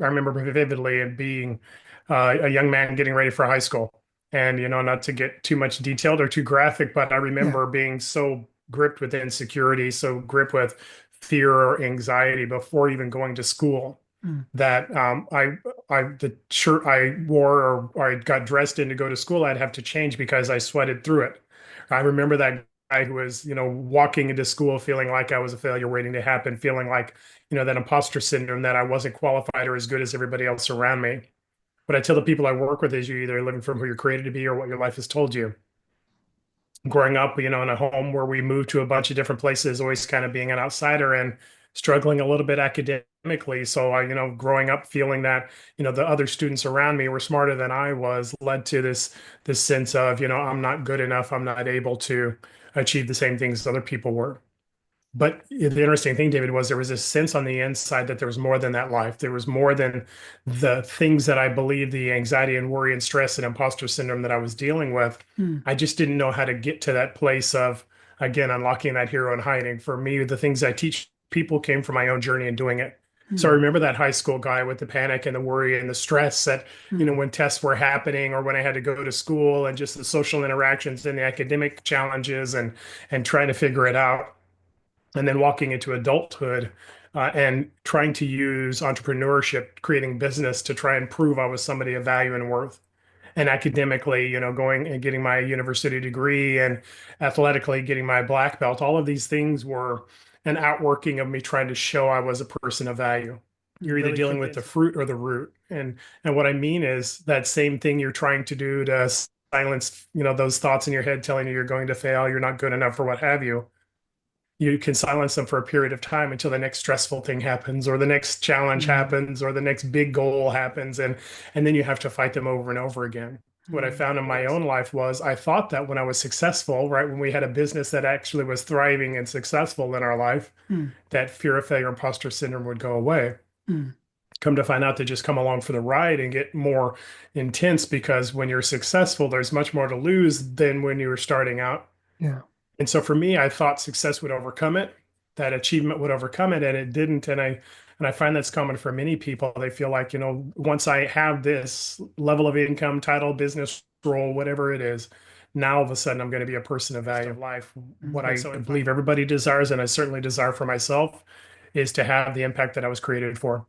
I remember vividly it being a young man getting ready for high school. And, not to get too much detailed or too graphic, but I Yeah. remember being so gripped with insecurity, so gripped with fear or anxiety before even going to school Mm. that the shirt I wore or I got dressed in to go to school, I'd have to change because I sweated through it. I remember that guy who was, walking into school feeling like I was a failure waiting to happen, feeling like, that imposter syndrome that I wasn't qualified or as good as everybody else around me. What I tell the people I work with is you're either living from who you're created to be or what your life has told you. Growing up, in a home where we moved to a bunch of different places, always kind of being an outsider and struggling a little bit academically. So growing up feeling that, the other students around me were smarter than I was led to this sense of, I'm not good enough, I'm not able to achieve the same things other people were. But the interesting thing, David, was there was this sense on the inside that there was more than that life. There was more than the things that I believe, the anxiety and worry and stress and imposter syndrome that I was dealing with. Mm. I just didn't know how to get to that place of, again, unlocking that hero and hiding. For me, the things I teach people came from my own journey and doing it. So I Mm. remember that high school guy with the panic and the worry and the stress that, Mm. when tests were happening or when I had to go to school and just the social interactions and the academic challenges and trying to figure it out and then walking into adulthood and trying to use entrepreneurship, creating business to try and prove I was somebody of value and worth. And academically, going and getting my university degree and athletically getting my black belt, all of these things were an outworking of me trying to show I was a person of value. You're either Really dealing with the convincing. fruit or the root. And what I mean is that same thing you're trying to do to silence, those thoughts in your head telling you you're going to fail, you're not good enough, or what have you. You can silence them for a period of time until the next stressful thing happens or the next challenge Mm. happens or the next big goal happens and then you have to fight them over and over again. What I found in my Yes. own life was I thought that when I was successful, right, when we had a business that actually was thriving and successful in our life, Mm. that fear of failure, imposter syndrome would go away. Mm. Come to find out they just come along for the ride and get more intense because when you're successful, there's much more to lose than when you were starting out. Yeah. And so for me, I thought success would overcome it, that achievement would overcome it, and it didn't. And I find that's common for many people. They feel like, once I have this level of income, title, business role, whatever it is, now all of a sudden I'm going to be a person of value of life. What And I so I find. believe everybody desires, and I certainly desire for myself, is to have the impact that I was created for.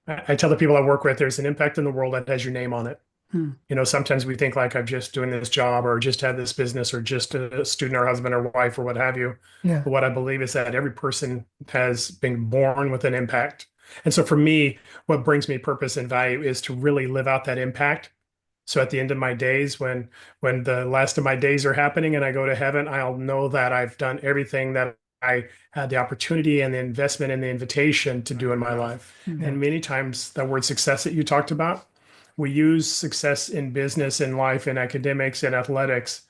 I tell the people I work with, there's an impact in the world that has your name on it. Mm. Sometimes we think like I'm just doing this job or just had this business or just a student or husband or wife or what have you. Yeah. But what I believe is that every person has been born with an impact. And so for me, what brings me purpose and value is to really live out that impact. So at the end of my days, when the last of my days are happening and I go to heaven, I'll know that I've done everything that I had the opportunity and the investment and the invitation to do in my life. Yeah. And many times that word success that you talked about, we use success in business, in life, in academics, in athletics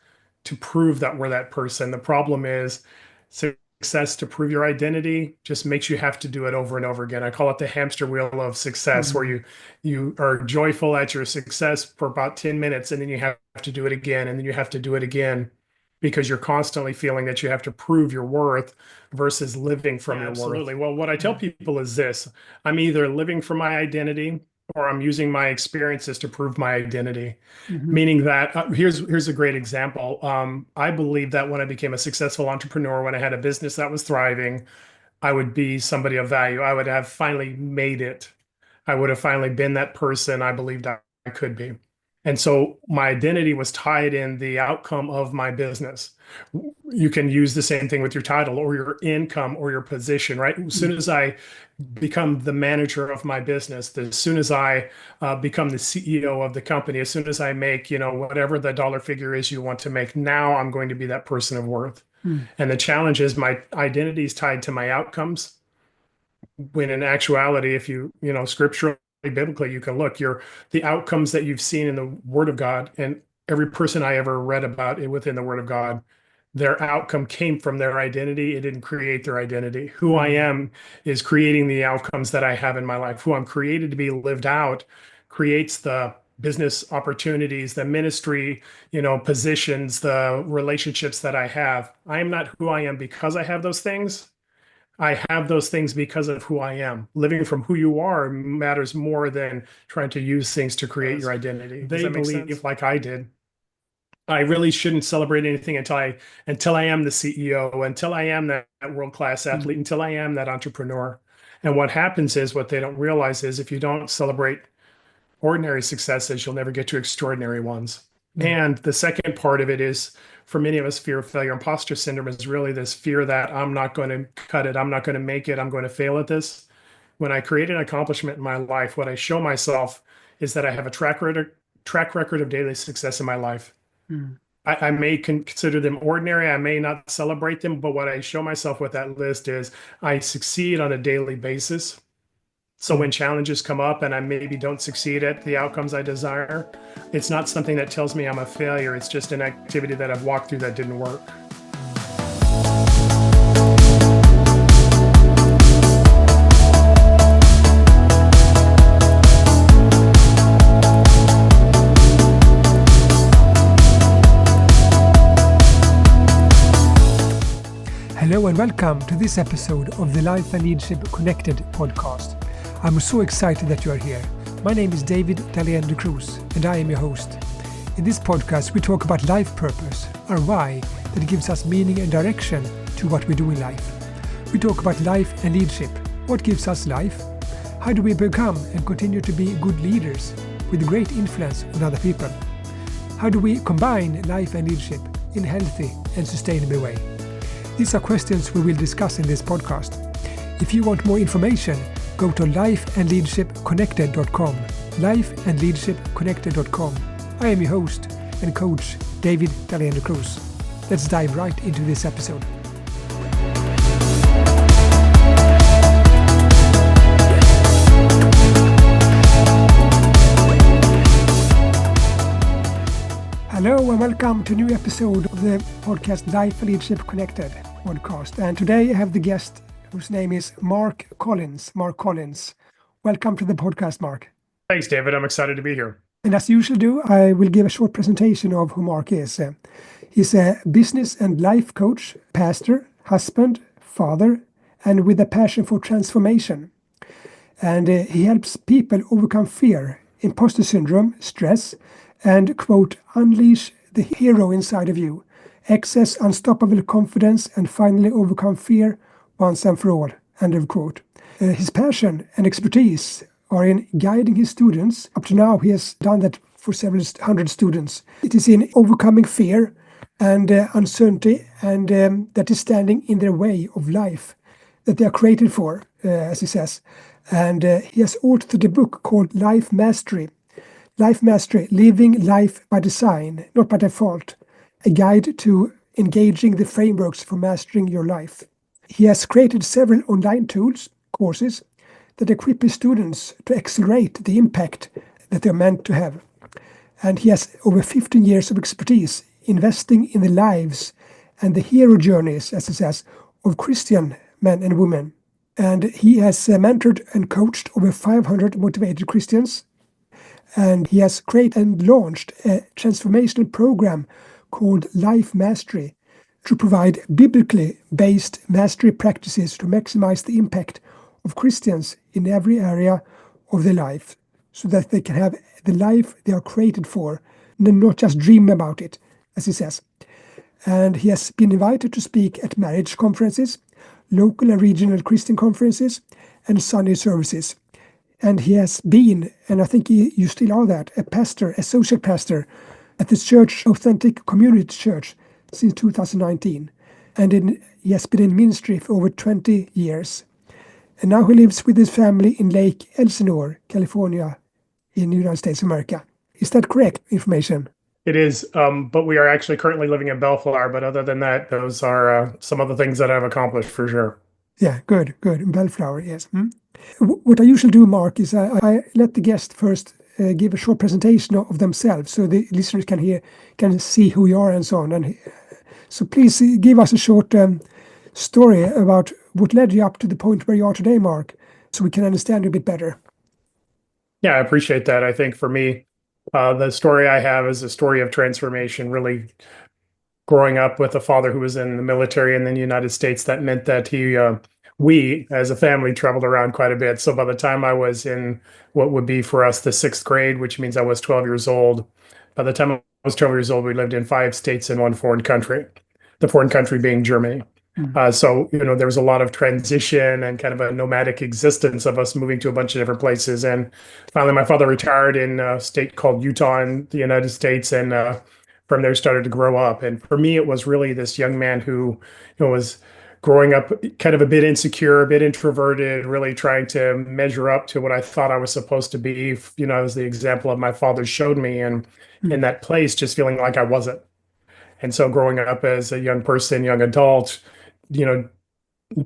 to prove that we're that person. The problem is success to prove your identity just makes you have to do it over and over again. I call it the hamster wheel of success, where Mm. you are joyful at your success for about 10 minutes and then you have to do it again and then you have to do it again because you're constantly feeling that you have to prove your worth versus living from Yeah, your worth. absolutely. Well, what I tell Yeah. people is this: I'm either living from my identity or I'm using my experiences to prove my identity. Hmm. Meaning that here's a great example. I believe that when I became a successful entrepreneur, when I had a business that was thriving, I would be somebody of value. I would have finally made it. I would have finally been that person I believed I could be. And so my identity was tied in the outcome of my business. You can use the same thing with your title or your income or your position, right? As soon as I become the manager of my business, as soon as I become the CEO of the company, as soon as I make, whatever the dollar figure is you want to make, now I'm going to be that person of worth. Mm. And the challenge is my identity is tied to my outcomes. When in actuality, if scripturally, biblically, you can look, the outcomes that you've seen in the Word of God, and every person I ever read about it within the Word of God, their outcome came from their identity. It didn't create their identity. Who I Mm. am is creating the outcomes that I have in my life. Who I'm created to be lived out creates the business opportunities, the ministry, positions, the relationships that I have. I am not who I am because I have those things. I have those things because of who I am. Living from who you are matters more than trying to use things to create your identity. Does that make sense? They believe, like I did, I really shouldn't celebrate anything until I am the CEO, until I am that world-class athlete, until I am that entrepreneur. And what happens is what they don't realize is if you don't celebrate ordinary successes, you'll never get to extraordinary ones. And the second part of it is for many of us, fear of failure. Imposter syndrome is really this fear that I'm not going to cut it, I'm not going to make it, I'm going to fail at this. When I create an accomplishment in my life, what I show myself is that I have a track record of daily success in my life. I may consider them ordinary. I may not celebrate them, but what I show myself with that list is I succeed on a daily basis. So when challenges come up and I maybe don't succeed at the outcomes I desire, it's not something that tells me I'm a failure. It's just an activity that I've walked through that didn't work. Hello and welcome to this episode of the Life and Leadership Connected podcast. I'm so excited that you are here. My name is David Dahlén de Cruz and I am your host. In this podcast we talk about life purpose, our why that gives us meaning and direction to what we do in life. We talk about life and leadership, what gives us life, how do we become and continue to be good leaders with great influence on other people, how do we combine life and leadership in a healthy and sustainable way. These are questions we will discuss in this podcast. If you want more information, go to lifeandleadershipconnected.com, lifeandleadershipconnected.com. I am your host and coach, David Dahlén de Cruz. Let's dive right into this episode. Hello and welcome to a new episode of the podcast Life and Leadership Connected podcast. And today I have the guest whose name is Mark Collins. Mark Collins. Welcome to the podcast, Mark. Thanks, David. I'm excited to be here. And as usual do, I will give a short presentation of who Mark is. He's a business and life coach, pastor, husband, father, and with a passion for transformation. And he helps people overcome fear, imposter syndrome, stress, and, quote, unleash the hero inside of you, access unstoppable confidence, and finally overcome fear once and for all, end of quote. His passion and expertise are in guiding his students. Up to now, he has done that for several hundred students. It is in overcoming fear and uncertainty, and that is standing in their way of life that they are created for, as he says. And he has authored a book called Life Mastery. Life Mastery, Living Life by Design, Not by Default, a guide to engaging the frameworks for mastering your life. He has created several online tools, courses, that equip his students to accelerate the impact that they're meant to have. And he has over 15 years of expertise investing in the lives and the hero journeys, as he says, of Christian men and women. And he has mentored and coached over 500 motivated Christians. And he has created and launched a transformational program called Life Mastery to provide biblically based mastery practices to maximize the impact of Christians in every area of their life so that they can have the life they are created for and not just dream about it, as he says. And he has been invited to speak at marriage conferences, local and regional Christian conferences, and Sunday services. And he has been, and I think you still are that, a pastor, associate pastor at the Church Authentic Community Church since 2019. And he has been in ministry for over 20 years. And now he lives with his family in Lake Elsinore, California, in the United States of America. Is that correct information? It is, but we are actually currently living in Bellflower. But other than that, those are some of the things that I've accomplished for sure. Yeah, good. Bellflower, yes. What I usually do, Mark, is I let the guest first give a short presentation of themselves so the listeners can see who you are and so on. And so please give us a short story about what led you up to the point where you are today, Mark, so we can understand you a bit better. Yeah, I appreciate that. I think for me, the story I have is a story of transformation, really growing up with a father who was in the military in the United States. That meant that he we as a family traveled around quite a bit. So by the time I was in what would be for us the sixth grade, which means I was 12 years old, by the time I was 12 years old, we lived in 5 states and one foreign country, the foreign country being Germany. Mm. So, there was a lot of transition and kind of a nomadic existence of us moving to a bunch of different places. And finally, my father retired in a state called Utah in the United States. And from there, started to grow up. And for me, it was really this young man who, was growing up kind of a bit insecure, a bit introverted, really trying to measure up to what I thought I was supposed to be, as the example of my father showed me. And in Mm. that place, just feeling like I wasn't. And so growing up as a young person, young adult, you know,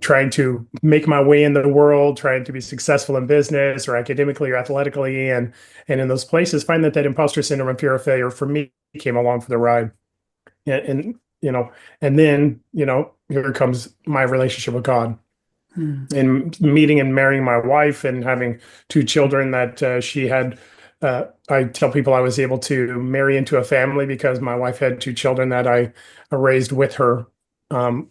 trying to make my way in the world, trying to be successful in business or academically or athletically, and in those places, find that imposter syndrome and fear of failure for me came along for the ride. And then here comes my relationship with God Mm. and meeting and marrying my wife and having 2 children that she had. I tell people I was able to marry into a family because my wife had 2 children that I raised with her. Um,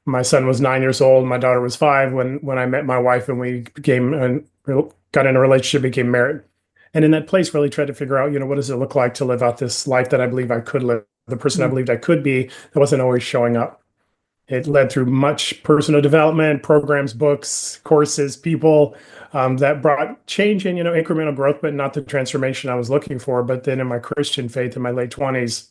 my son was 9 years old. My daughter was 5 when I met my wife, and we got in a relationship, became married. And in that place, really tried to figure out, what does it look like to live out this life that I believe I could live, the person I Mm. believed I could be, that wasn't always showing up. It led through much personal development, programs, books, courses, people that brought change and, incremental growth, but not the transformation I was looking for. But then in my Christian faith in my late 20s,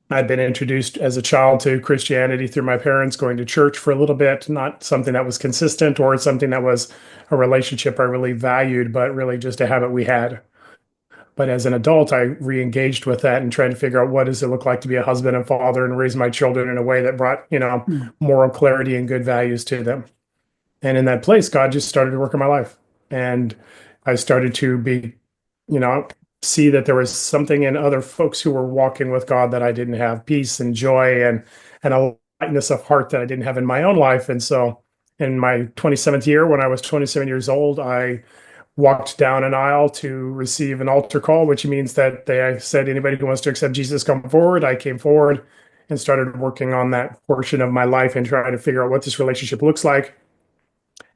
I'd been introduced as a child to Christianity through my parents going to church for a little bit, not something that was consistent or something that was a relationship I really valued, but really just a habit we had. But as an adult, I re-engaged with that and tried to figure out what does it look like to be a husband and father and raise my children in a way that brought, Mm. moral clarity and good values to them. And in that place, God just started to work in my life. And I started to you know, see that there was something in other folks who were walking with God that I didn't have, peace and joy and a lightness of heart that I didn't have in my own life. And so in my 27th year, when I was 27 years old, I walked down an aisle to receive an altar call, which means that they said, anybody who wants to accept Jesus, come forward. I came forward and started working on that portion of my life and trying to figure out what this relationship looks like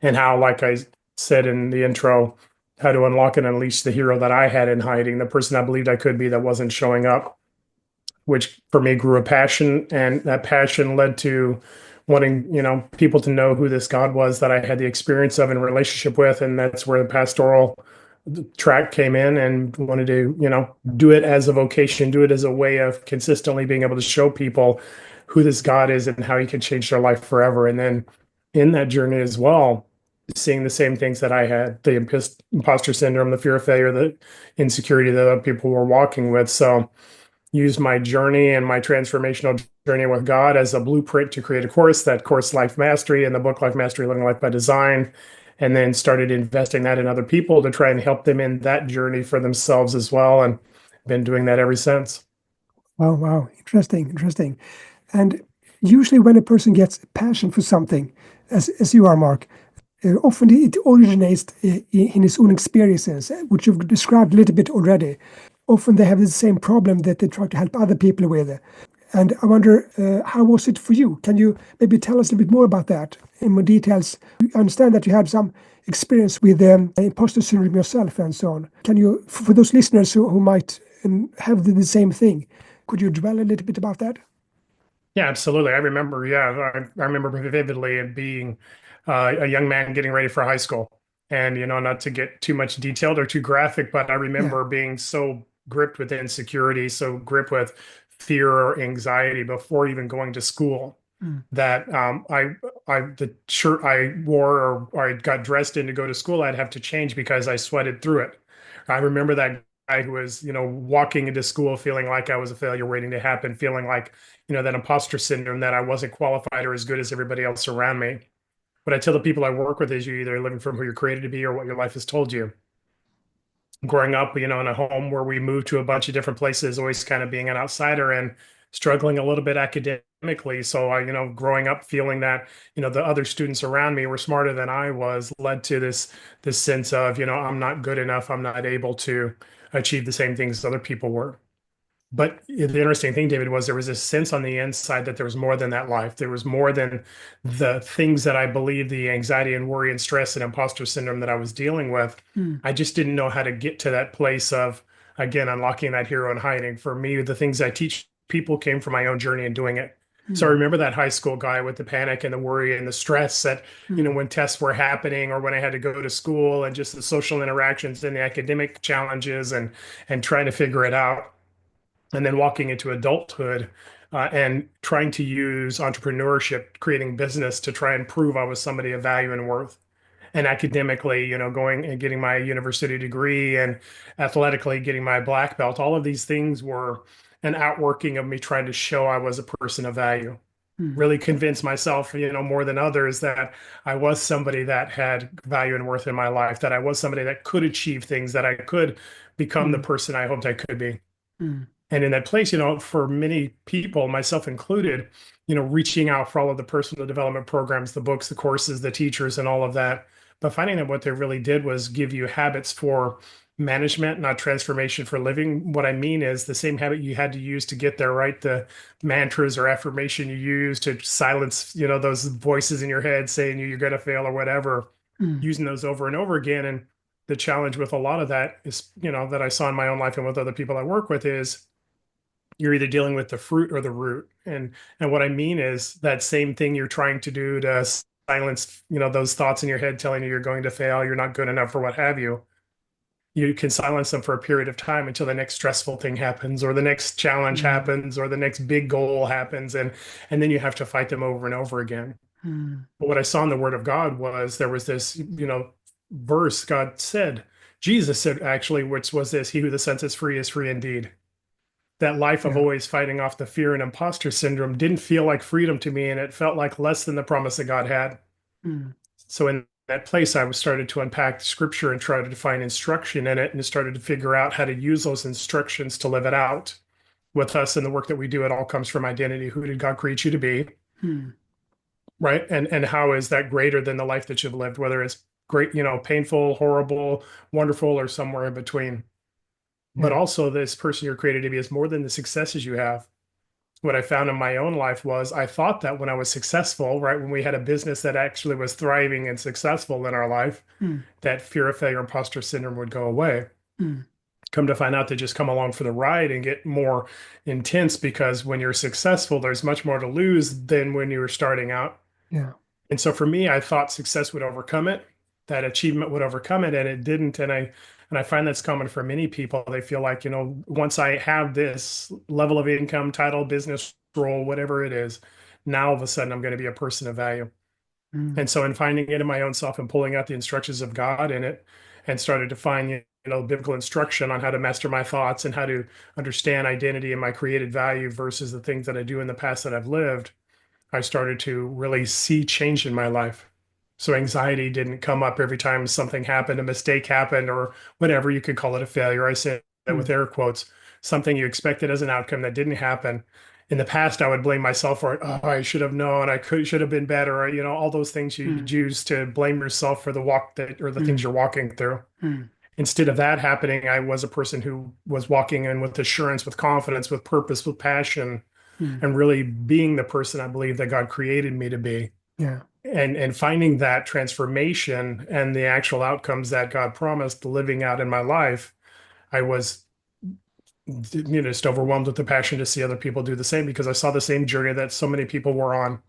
and how, like I said in the intro, how to unlock and unleash the hero that I had in hiding, the person I believed I could be that wasn't showing up, which for me grew a passion. And that passion led to wanting, people to know who this God was that I had the experience of and relationship with. And that's where the pastoral track came in, and wanted to, do it as a vocation, do it as a way of consistently being able to show people who this God is and how he can change their life forever. And then in that journey as well, seeing the same things that I had, the imposter syndrome, the fear of failure, the insecurity that other people were walking with. So use my journey and my transformational journey with God as a blueprint to create a course, that course Life Mastery, and the book Life Mastery, Living Life by Design, and then started investing that in other people to try and help them in that journey for themselves as well. And been doing that ever since. Wow, wow. Interesting, interesting. And usually when a person gets a passion for something, as you are, Mark, often it originates in his own experiences, which you've described a little bit already. Often they have the same problem that they try to help other people with. And I wonder, how was it for you? Can you maybe tell us a little bit more about that in more details? I understand that you had some experience with imposter syndrome yourself and so on. Can you, for those listeners who might have the same thing, could you dwell a little bit about that? Yeah, absolutely. I remember, yeah, I remember vividly it being a young man getting ready for high school. And, not to get too much detailed or too graphic, but I Yeah. remember being so gripped with insecurity, so gripped with fear or anxiety before even going to school Mm. that the shirt I wore or I got dressed in to go to school, I'd have to change because I sweated through it. I remember that guy who was, walking into school feeling like I was a failure waiting to happen, feeling like, that imposter syndrome that I wasn't qualified or as good as everybody else around me. What I tell the people I work with is you're either living from who you're created to be or what your life has told you. Growing up, in a home where we moved to a bunch of different places, always kind of being an outsider and struggling a little bit academically. So I, growing up feeling that, the other students around me were smarter than I was, led to this sense of, I'm not good enough, I'm not able to achieve the same things other people were. But the interesting thing, David, was there was this sense on the inside that there was more than that life. There was more than the things that I believed, the anxiety and worry and stress and imposter syndrome that I was dealing with. Mm, I just didn't know how to get to that place of, again, unlocking that hero and hiding. For me, the things I teach people came from my own journey and doing it. So I mm, remember that high school guy with the panic and the worry and the stress that, mm, when tests were happening or when I had to go to school and just the social interactions and the academic challenges and trying to figure it out, and then walking into adulthood and trying to use entrepreneurship, creating business to try and prove I was somebody of value and worth. And academically, going and getting my university degree and athletically getting my black belt, all of these things were an outworking of me trying to show I was a person of value. mm, Really convince myself, more than others that I was somebody that had value and worth in my life, that I was somebody that could achieve things, that I could become the mm, person I hoped I could be. mm, And in that place, for many people, myself included, reaching out for all of the personal development programs, the books, the courses, the teachers, and all of that. But finding that what they really did was give you habits for management, not transformation for living. What I mean is the same habit you had to use to get there, right? The mantras or affirmation you use to silence, those voices in your head saying you're going to fail or whatever, mm, using those over and over again. And the challenge with a lot of that is, that I saw in my own life and with other people I work with is you're either dealing with the fruit or the root. And what I mean is that same thing you're trying to do to silence, those thoughts in your head telling you you're going to fail, you're not good enough, or what have you. You can silence them for a period of time until the next stressful thing happens, or the next challenge mm, happens, or the next big goal happens, and then you have to fight them over and over again. mm. But what I saw in the Word of God was there was this, verse God said, Jesus said actually, which was this: "He who the Son sets free is free indeed." That life of Yeah. always fighting off the fear and imposter syndrome didn't feel like freedom to me, and it felt like less than the promise that God had. Mm, So in that place, I was started to unpack the scripture and try to find instruction in it, and started to figure out how to use those instructions to live it out. With us and the work that we do, it all comes from identity. Who did God create you to be? mm, Right. And how is that greater than the life that you've lived, whether it's great, painful, horrible, wonderful, or somewhere in between. But yeah. also, this person you're created to be is more than the successes you have. What I found in my own life was I thought that when I was successful, right, when we had a business that actually was thriving and successful in our life, Mm, that fear of failure, imposter syndrome would go away. mm, Come to find out, they just come along for the ride and get more intense, because when you're successful, there's much more to lose than when you were starting out. yeah. And so for me, I thought success would overcome it, that achievement would overcome it, and it didn't. And I find that's common for many people. They feel like, once I have this level of income, title, business role, whatever it is, now all of a sudden I'm going to be a person of value. Mm, And so in finding it in my own self and pulling out the instructions of God in it, and started to find, biblical instruction on how to master my thoughts and how to understand identity and my created value versus the things that I do in the past that I've lived, I started to really see change in my life. So anxiety didn't come up every time something happened, a mistake happened, or whatever you could call it, a failure. I say that with mm, air quotes, something you expected as an outcome that didn't happen. In the past, I would blame myself for it. Oh, I should have known. Should have been better. Or, all those things you mm, use to blame yourself for the walk that or the things mm, you're walking through. mm, Instead of that happening, I was a person who was walking in with assurance, with confidence, with purpose, with passion, mm. and really being the person I believe that God created me to be. Yeah. And finding that transformation and the actual outcomes that God promised living out in my life, I was, just overwhelmed with the passion to see other people do the same, because I saw the same journey that so many people were on.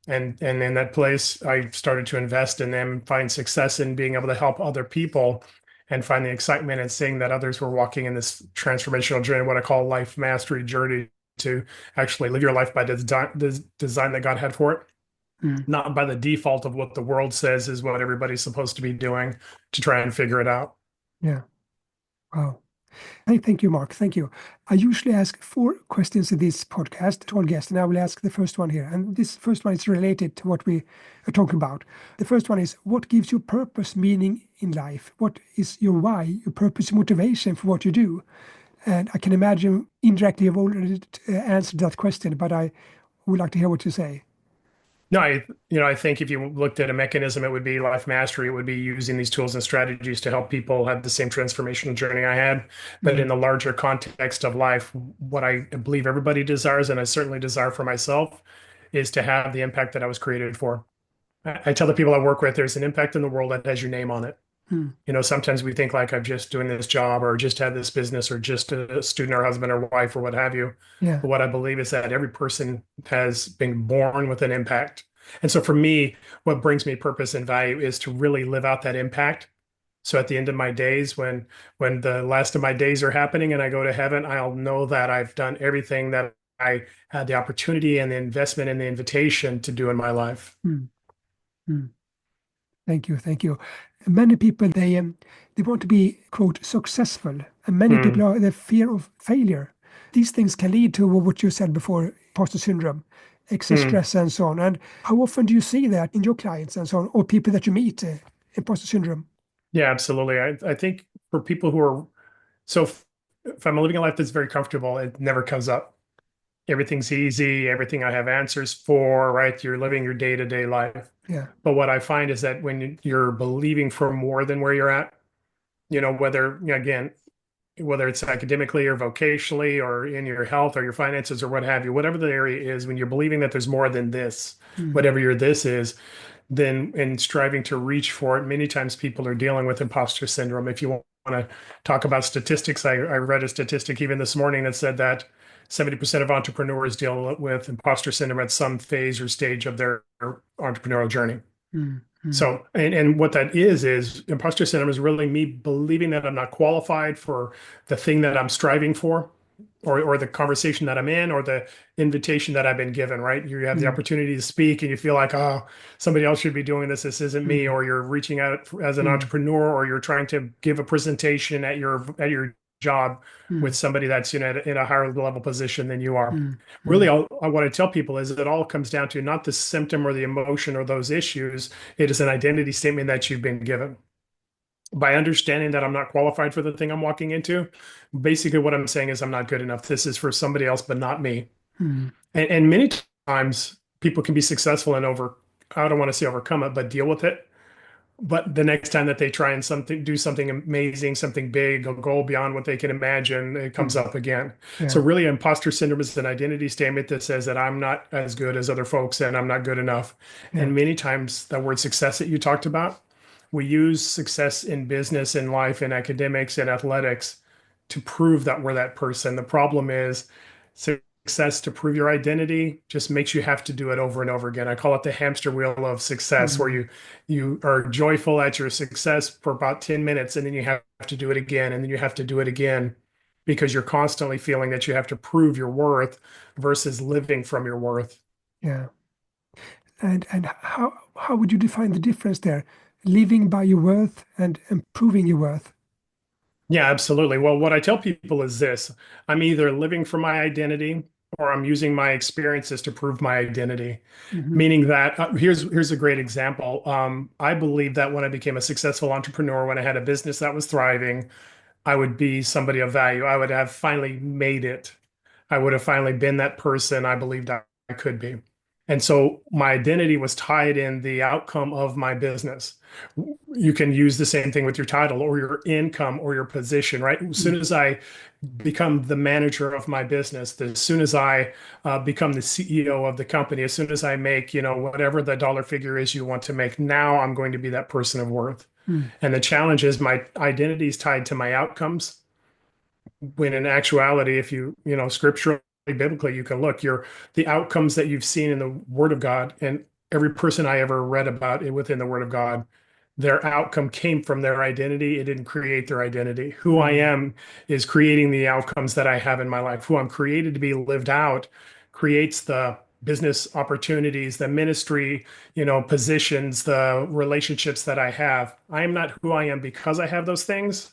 And in that place, I started to invest in them, find success in being able to help other people, and find the excitement in seeing that others were walking in this transformational journey, what I call life mastery journey, to actually live your life by the design that God had for it, Mm, not by the default of what the world says is what everybody's supposed to be doing to try and figure it out. yeah. Wow. Hey, thank you, Mark. Thank you. I usually ask 4 questions in this podcast to all guests, and I will ask the first one here. And this first one is related to what we are talking about. The first one is, what gives you purpose, meaning in life? What is your why, your purpose, motivation for what you do? And I can imagine indirectly you've already answered that question, but I would like to hear what you say. No, I think if you looked at a mechanism, it would be life mastery. It would be using these tools and strategies to help people have the same transformational journey I had. But in Mm, the larger context of life, what I believe everybody desires, and I certainly desire for myself, is to have the impact that I was created for. I tell the people I work with, there's an impact in the world that has your name on it. mm, Sometimes we think like I'm just doing this job or just had this business or just a student or husband or wife or what have you. yeah. But what I believe is that every person has been born with an impact. And so for me, what brings me purpose and value is to really live out that impact. So at the end of my days, when the last of my days are happening and I go to heaven, I'll know that I've done everything that I had the opportunity and the investment and the invitation to do in my life. Mm, mm. Thank you, thank you. Many people they want to be quote successful, and many people Mm, are the fear of failure. These things can lead to what you said before, imposter syndrome, excess mm. stress, and so on. And how often do you see that in your clients and so on, or people that you meet, imposter syndrome? Yeah, absolutely. I think for people who are so if I'm living a life that's very comfortable, it never comes up. Everything's easy, everything I have answers for, right? You're living your day-to-day life. Yeah. But what I find is that when you're believing for more than where you're at, whether, again, whether it's academically or vocationally or in your health or your finances or what have you, whatever the area is, when you're believing that there's more than this, Mm, whatever your this is, then in striving to reach for it, many times people are dealing with imposter syndrome. If you want to talk about statistics, I read a statistic even this morning that said that 70% of entrepreneurs deal with imposter syndrome at some phase or stage of their entrepreneurial journey. mm, mm, So, and what that is imposter syndrome is really me believing that I'm not qualified for the thing that I'm striving for, or the conversation that I'm in, or the invitation that I've been given, right? You have the mm, opportunity to speak and you feel like, oh, somebody else should be doing this. This isn't me. mm, Or you're reaching out as an mm, entrepreneur, or you're trying to give a presentation at your job with mm, somebody that's in a higher level position than you are. mm, Really, mm, what I tell people is that it all comes down to not the symptom or the emotion or those issues. It is an identity statement that you've been given. By understanding that I'm not qualified for the thing I'm walking into, basically what I'm saying is I'm not good enough. This is for somebody else, but not me. mm, And many times people can be successful and I don't want to say overcome it, but deal with it. But the next time that they try and do something amazing, something big, a goal beyond what they can imagine, it comes mm. up again. So Yeah. really, imposter syndrome is an identity statement that says that I'm not as good as other folks and I'm not good enough. Yeah. And many times, the word success that you talked about, we use success in business, in life, in academics, and athletics to prove that we're that person. The problem is success to prove your identity just makes you have to do it over and over again. I call it the hamster wheel of success, where Mm, you are joyful at your success for about 10 minutes and then you have to do it again and then you have to do it again because you're constantly feeling that you have to prove your worth versus living from your worth. yeah. And how would you define the difference there? Living by your worth and improving your worth. Yeah, absolutely. Well, what I tell people is this: I'm either living for my identity or I'm using my experiences to prove my identity. Hmm. Meaning that here's a great example. I believe that when I became a successful entrepreneur, when I had a business that was thriving, I would be somebody of value. I would have finally made it. I would have finally been that person I believed I could be. And so my identity was tied in the outcome of my business. You can use the same thing with your title or your income or your position, right? As soon Mm, as I become the manager of my business, as soon as I become the CEO of the company, as soon as I make, whatever the dollar figure is you want to make, now I'm going to be that person of worth. mm, And the challenge is my identity is tied to my outcomes. When in actuality, if scripturally, biblically, you can look, the outcomes that you've seen in the Word of God, and every person I ever read about it within the Word of God, their outcome came from their identity. It didn't create their identity. Who I mm, am is creating the outcomes that I have in my life. Who I'm created to be lived out creates the business opportunities, the ministry, positions, the relationships that I have. I am not who I am because I have those things.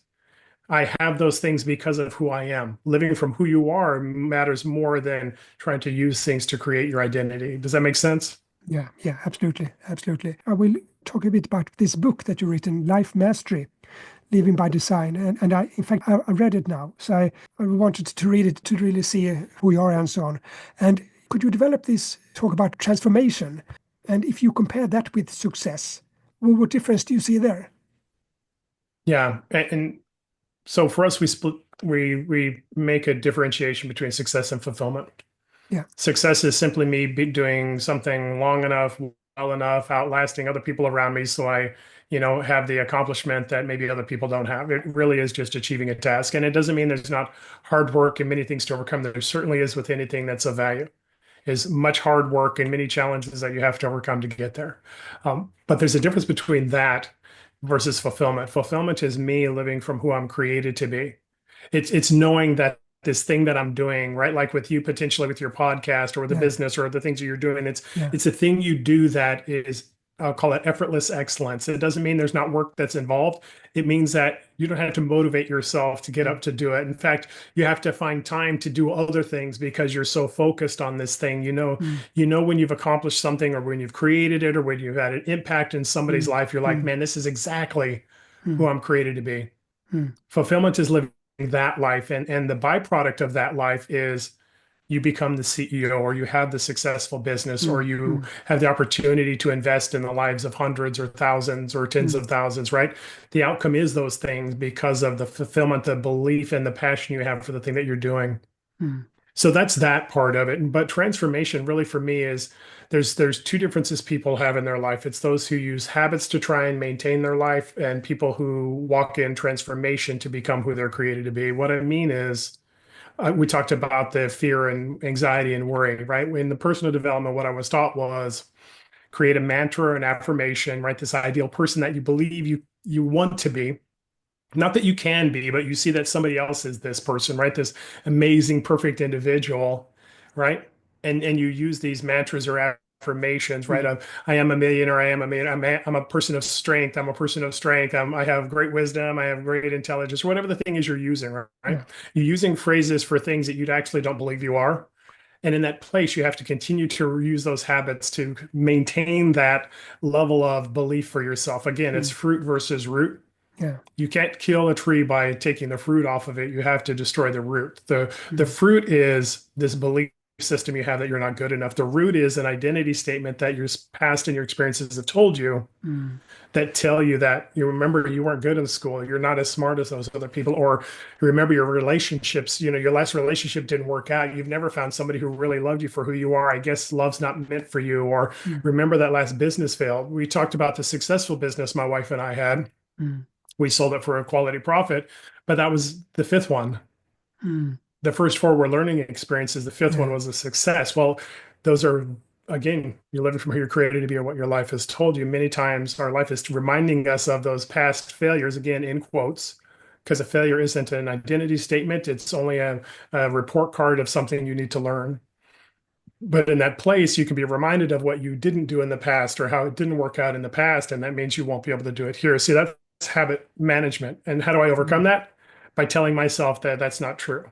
I have those things because of who I am. Living from who you are matters more than trying to use things to create your identity. Does that make sense? yeah, yeah, absolutely, absolutely. I will talk a bit about this book that you've written, Life Mastery, Living by Design. And I, in fact, I read it now. So I wanted to read it to really see who you are and so on. And could you develop this talk about transformation? And if you compare that with success, what difference do you see there? Yeah. And so for us, we make a differentiation between success and fulfillment. Yeah. Success is simply me doing something long enough, well enough, outlasting other people around me, so I, have the accomplishment that maybe other people don't have. It really is just achieving a task, and it doesn't mean there's not hard work and many things to overcome. There certainly is with anything that's of value. Is much hard work and many challenges that you have to overcome to get there. But there's a difference between that versus fulfillment. Fulfillment is me living from who I'm created to be. It's knowing that this thing that I'm doing, right? Like with you potentially with your podcast or the Yeah. business or the things that you're doing, it's Yeah. it's a thing you do that is, I'll call it effortless excellence. It doesn't mean there's not work that's involved. It means that you don't have to motivate yourself to get up to do it. In fact, you have to find time to do other things because you're so focused on this thing. Mm. When you've accomplished something or when you've created it or when you've had an impact in somebody's Mm. life, you're like, Mm. man, this is exactly who Mm. I'm created to be. Mm. Fulfillment is living that life. And the byproduct of that life is you become the CEO or you have the successful business or Mm. you Mm. have the opportunity to invest in the lives of hundreds or thousands or tens Mm. of thousands, right? The outcome is those things because of the fulfillment, the belief, and the passion you have for the thing that you're doing. Mm. So that's that part of it. But transformation really for me is there's two differences people have in their life. It's those who use habits to try and maintain their life and people who walk in transformation to become who they're created to be. What I mean is we talked about the fear and anxiety and worry, right? In the personal development, what I was taught was create a mantra, an affirmation, right? This ideal person that you believe you want to be. Not that you can be, but you see that somebody else is this person, right? This amazing, perfect individual, right? And you use these mantras or affirmations, right? Mm. I am a millionaire. I am a man. I'm a person of strength. I'm a person of strength. I have great wisdom. I have great intelligence, or whatever the thing is you're using, right? Yeah. You're using phrases for things that you actually don't believe you are. And in that place, you have to continue to use those habits to maintain that level of belief for yourself. Again, it's Mm. fruit versus root. Yeah. You can't kill a tree by taking the fruit off of it. You have to destroy the root. The Mm. fruit is this belief system you have that you're not good enough. The root is an identity statement that your past and your experiences have told you Mm. that tell you that you remember you weren't good in school, you're not as smart as those other people, or you remember your relationships, your last relationship didn't work out. You've never found somebody who really loved you for who you are. I guess love's not meant for you. Or Mm. remember that last business failed. We talked about the successful business my wife and I had. Mm. We sold it for a quality profit, but that was the fifth one. Mm. The first four were learning experiences. The fifth one Yeah. was a success. Well, those are, again, you're living from who you're created to be or what your life has told you. Many times our life is reminding us of those past failures, again, in quotes, because a failure isn't an identity statement. It's only a report card of something you need to learn. But in that place, you can be reminded of what you didn't do in the past or how it didn't work out in the past. And that means you won't be able to do it here. See, that's habit management. And how do I overcome Mm. that? By telling myself that that's not true.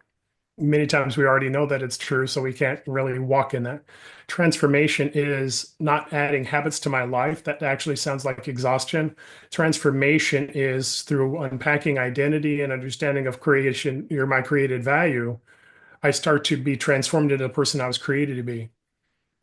Many times we already know that it's true, so we can't really walk in that. Transformation is not adding habits to my life. That actually sounds like exhaustion. Transformation is through unpacking identity and understanding of creation, my created value. I start to be transformed into the person I was created to be.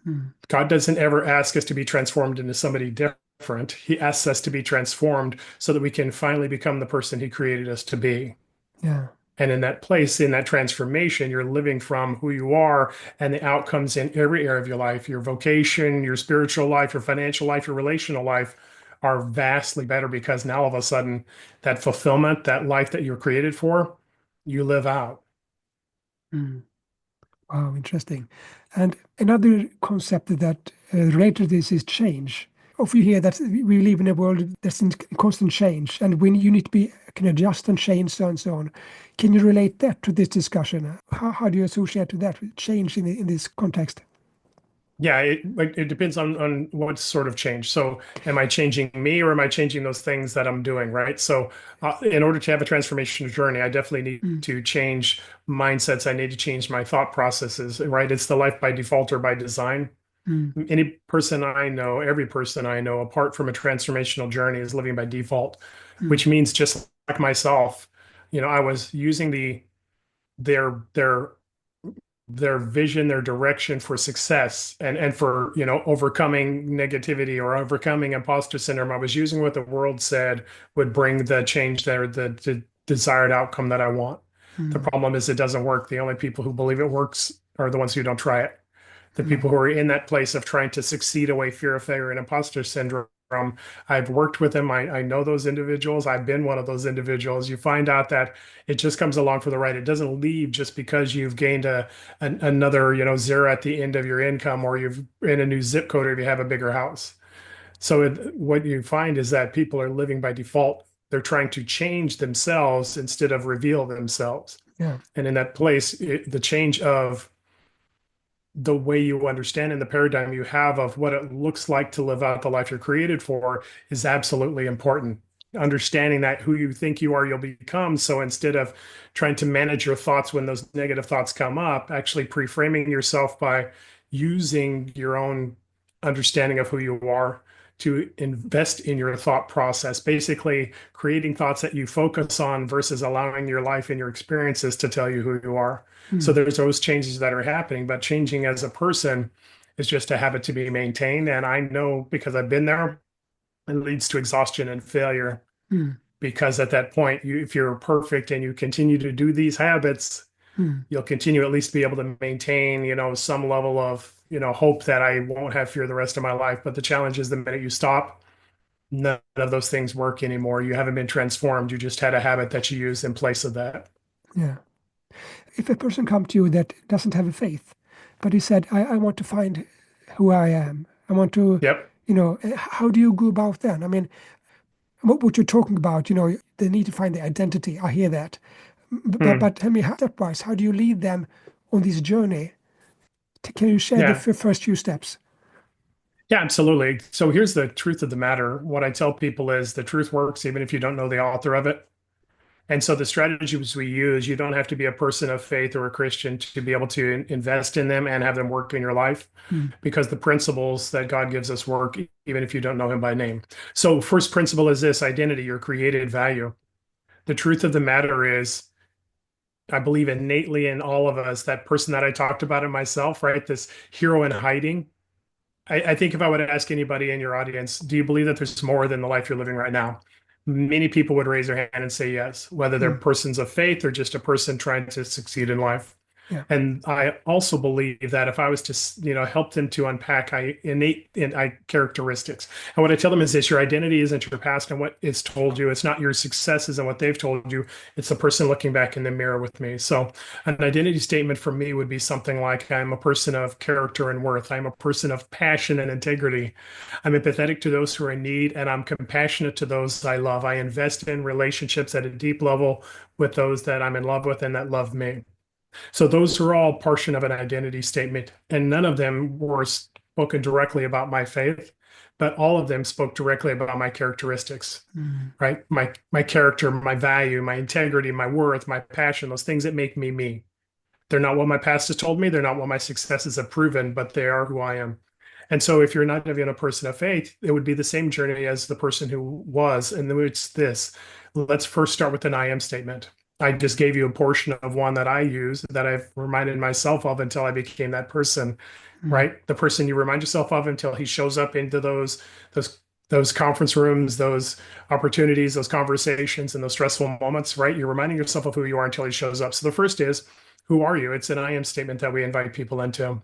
Mm. God doesn't ever ask us to be transformed into somebody different. He asks us to be transformed so that we can finally become the person he created us to be. Yeah. And in that place, in that transformation, you're living from who you are and the outcomes in every area of your life, your vocation, your spiritual life, your financial life, your relational life are vastly better because now all of a sudden that fulfillment, that life that you're created for, you live out. Mm. Wow, interesting. And another concept that related to this is change. Often you hear that we live in a world that's in constant change, and when you need to be can adjust and change, so and so on. Can you relate that to this discussion? How do you associate to that with change in this context? Yeah, it depends on what sort of change. So, am I changing me or am I changing those things that I'm doing, right? So, in order to have a transformation journey, I definitely need Mm. to change mindsets. I need to change my thought processes, right? It's the life by default or by design. Mm. Any person I know, every person I know, apart from a transformational journey, is living by default, Mm. which means just like myself, I was using their their vision, their direction for success and for, overcoming negativity or overcoming imposter syndrome. I was using what the world said would bring the change there, the desired outcome that I want. The Mm, problem is it doesn't work. The only people who believe it works are the ones who don't try it. The mm, people who are in that place of trying to succeed away fear of failure and imposter syndrome. I've worked with them. I know those individuals. I've been one of those individuals. You find out that it just comes along for the ride. It doesn't leave just because you've gained another, zero at the end of your income, or you've in a new zip code, or if you have a bigger house. So what you find is that people are living by default. They're trying to change themselves instead of reveal themselves. yeah. And in that place, the change of the way you understand and the paradigm you have of what it looks like to live out the life you're created for is absolutely important. Understanding that who you think you are, you'll become. So instead of trying to manage your thoughts when those negative thoughts come up, actually pre-framing yourself by using your own understanding of who you are to invest in your thought process, basically creating thoughts that you focus on versus allowing your life and your experiences to tell you who you are. So Mm, there's those changes that are happening, but changing as a person is just a habit to be maintained. And I know because I've been there, it leads to exhaustion and failure. mm, Because at that point, if you're perfect and you continue to do these habits, mm, you'll continue at least be able to maintain, some level of, hope that I won't have fear the rest of my life. But the challenge is the minute you stop, none of those things work anymore. You haven't been transformed. You just had a habit that you use in place of that. yeah. If a person come to you that doesn't have a faith, but he said, I want to find who I am. I want to, Yep. how do you go about then? I mean, what you're talking about, they need to find the identity. I hear that. Hmm. But tell me, stepwise, how do you lead them on this journey? Can you share the Yeah. first few steps? Yeah, absolutely. So here's the truth of the matter. What I tell people is the truth works even if you don't know the author of it. And so the strategies we use, you don't have to be a person of faith or a Christian to be able to invest in them and have them work in your life Mm, because the principles that God gives us work even if you don't know him by name. So first principle is this identity, your created value. The truth of the matter is I believe innately in all of us, that person that I talked about in myself, right? This hero in hiding. I think if I would ask anybody in your audience, do you believe that there's more than the life you're living right now? Many people would raise their hand and say yes, whether they're mm, persons of faith or just a person trying to succeed in life. yeah. And I also believe that if I was to, help them to unpack innate characteristics, and what I tell them is this: your identity isn't your past and what it's told you. It's not your successes and what they've told you. It's the person looking back in the mirror with me. So, an identity statement for me would be something like, I'm a person of character and worth. I'm a person of passion and integrity. I'm empathetic to those who are in need, and I'm compassionate to those I love. I invest in relationships at a deep level with those that I'm in love with and that love me. So those are all portion of an identity statement, and none of them were spoken directly about my faith, but all of them spoke directly about my characteristics, Mm, right? My character, my value, my integrity, my worth, my passion, those things that make me me. They're not what my past has told me, they're not what my successes have proven, but they are who I am. And so if you're not even a person of faith, it would be the same journey as the person who was. And it's this. Let's first start with an I am statement. I just gave you a portion of one that I use that I've reminded myself of until I became that person, mm, right? The person you remind yourself of until he shows up into those those conference rooms, those opportunities, those conversations, and those stressful moments, right? You're reminding yourself of who you are until he shows up. So the first is, who are you? It's an I am statement that we invite people into.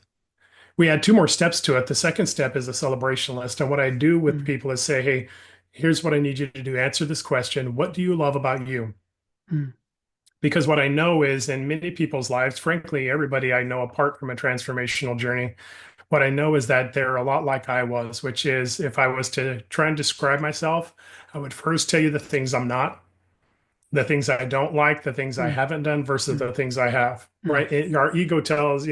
We add two more steps to it. The second step is a celebration list. And what I do with mm, people is say, hey, here's what I need you to do. Answer this question. What do you love about you? mm, Because what I know is in many people's lives, frankly, everybody I know apart from a transformational journey, what I know is that they're a lot like I was, which is if I was to try and describe myself, I would first tell you the things I'm not, the things I don't like, the things I mm, haven't done versus mm, the things I have, mm, right? Our ego tells,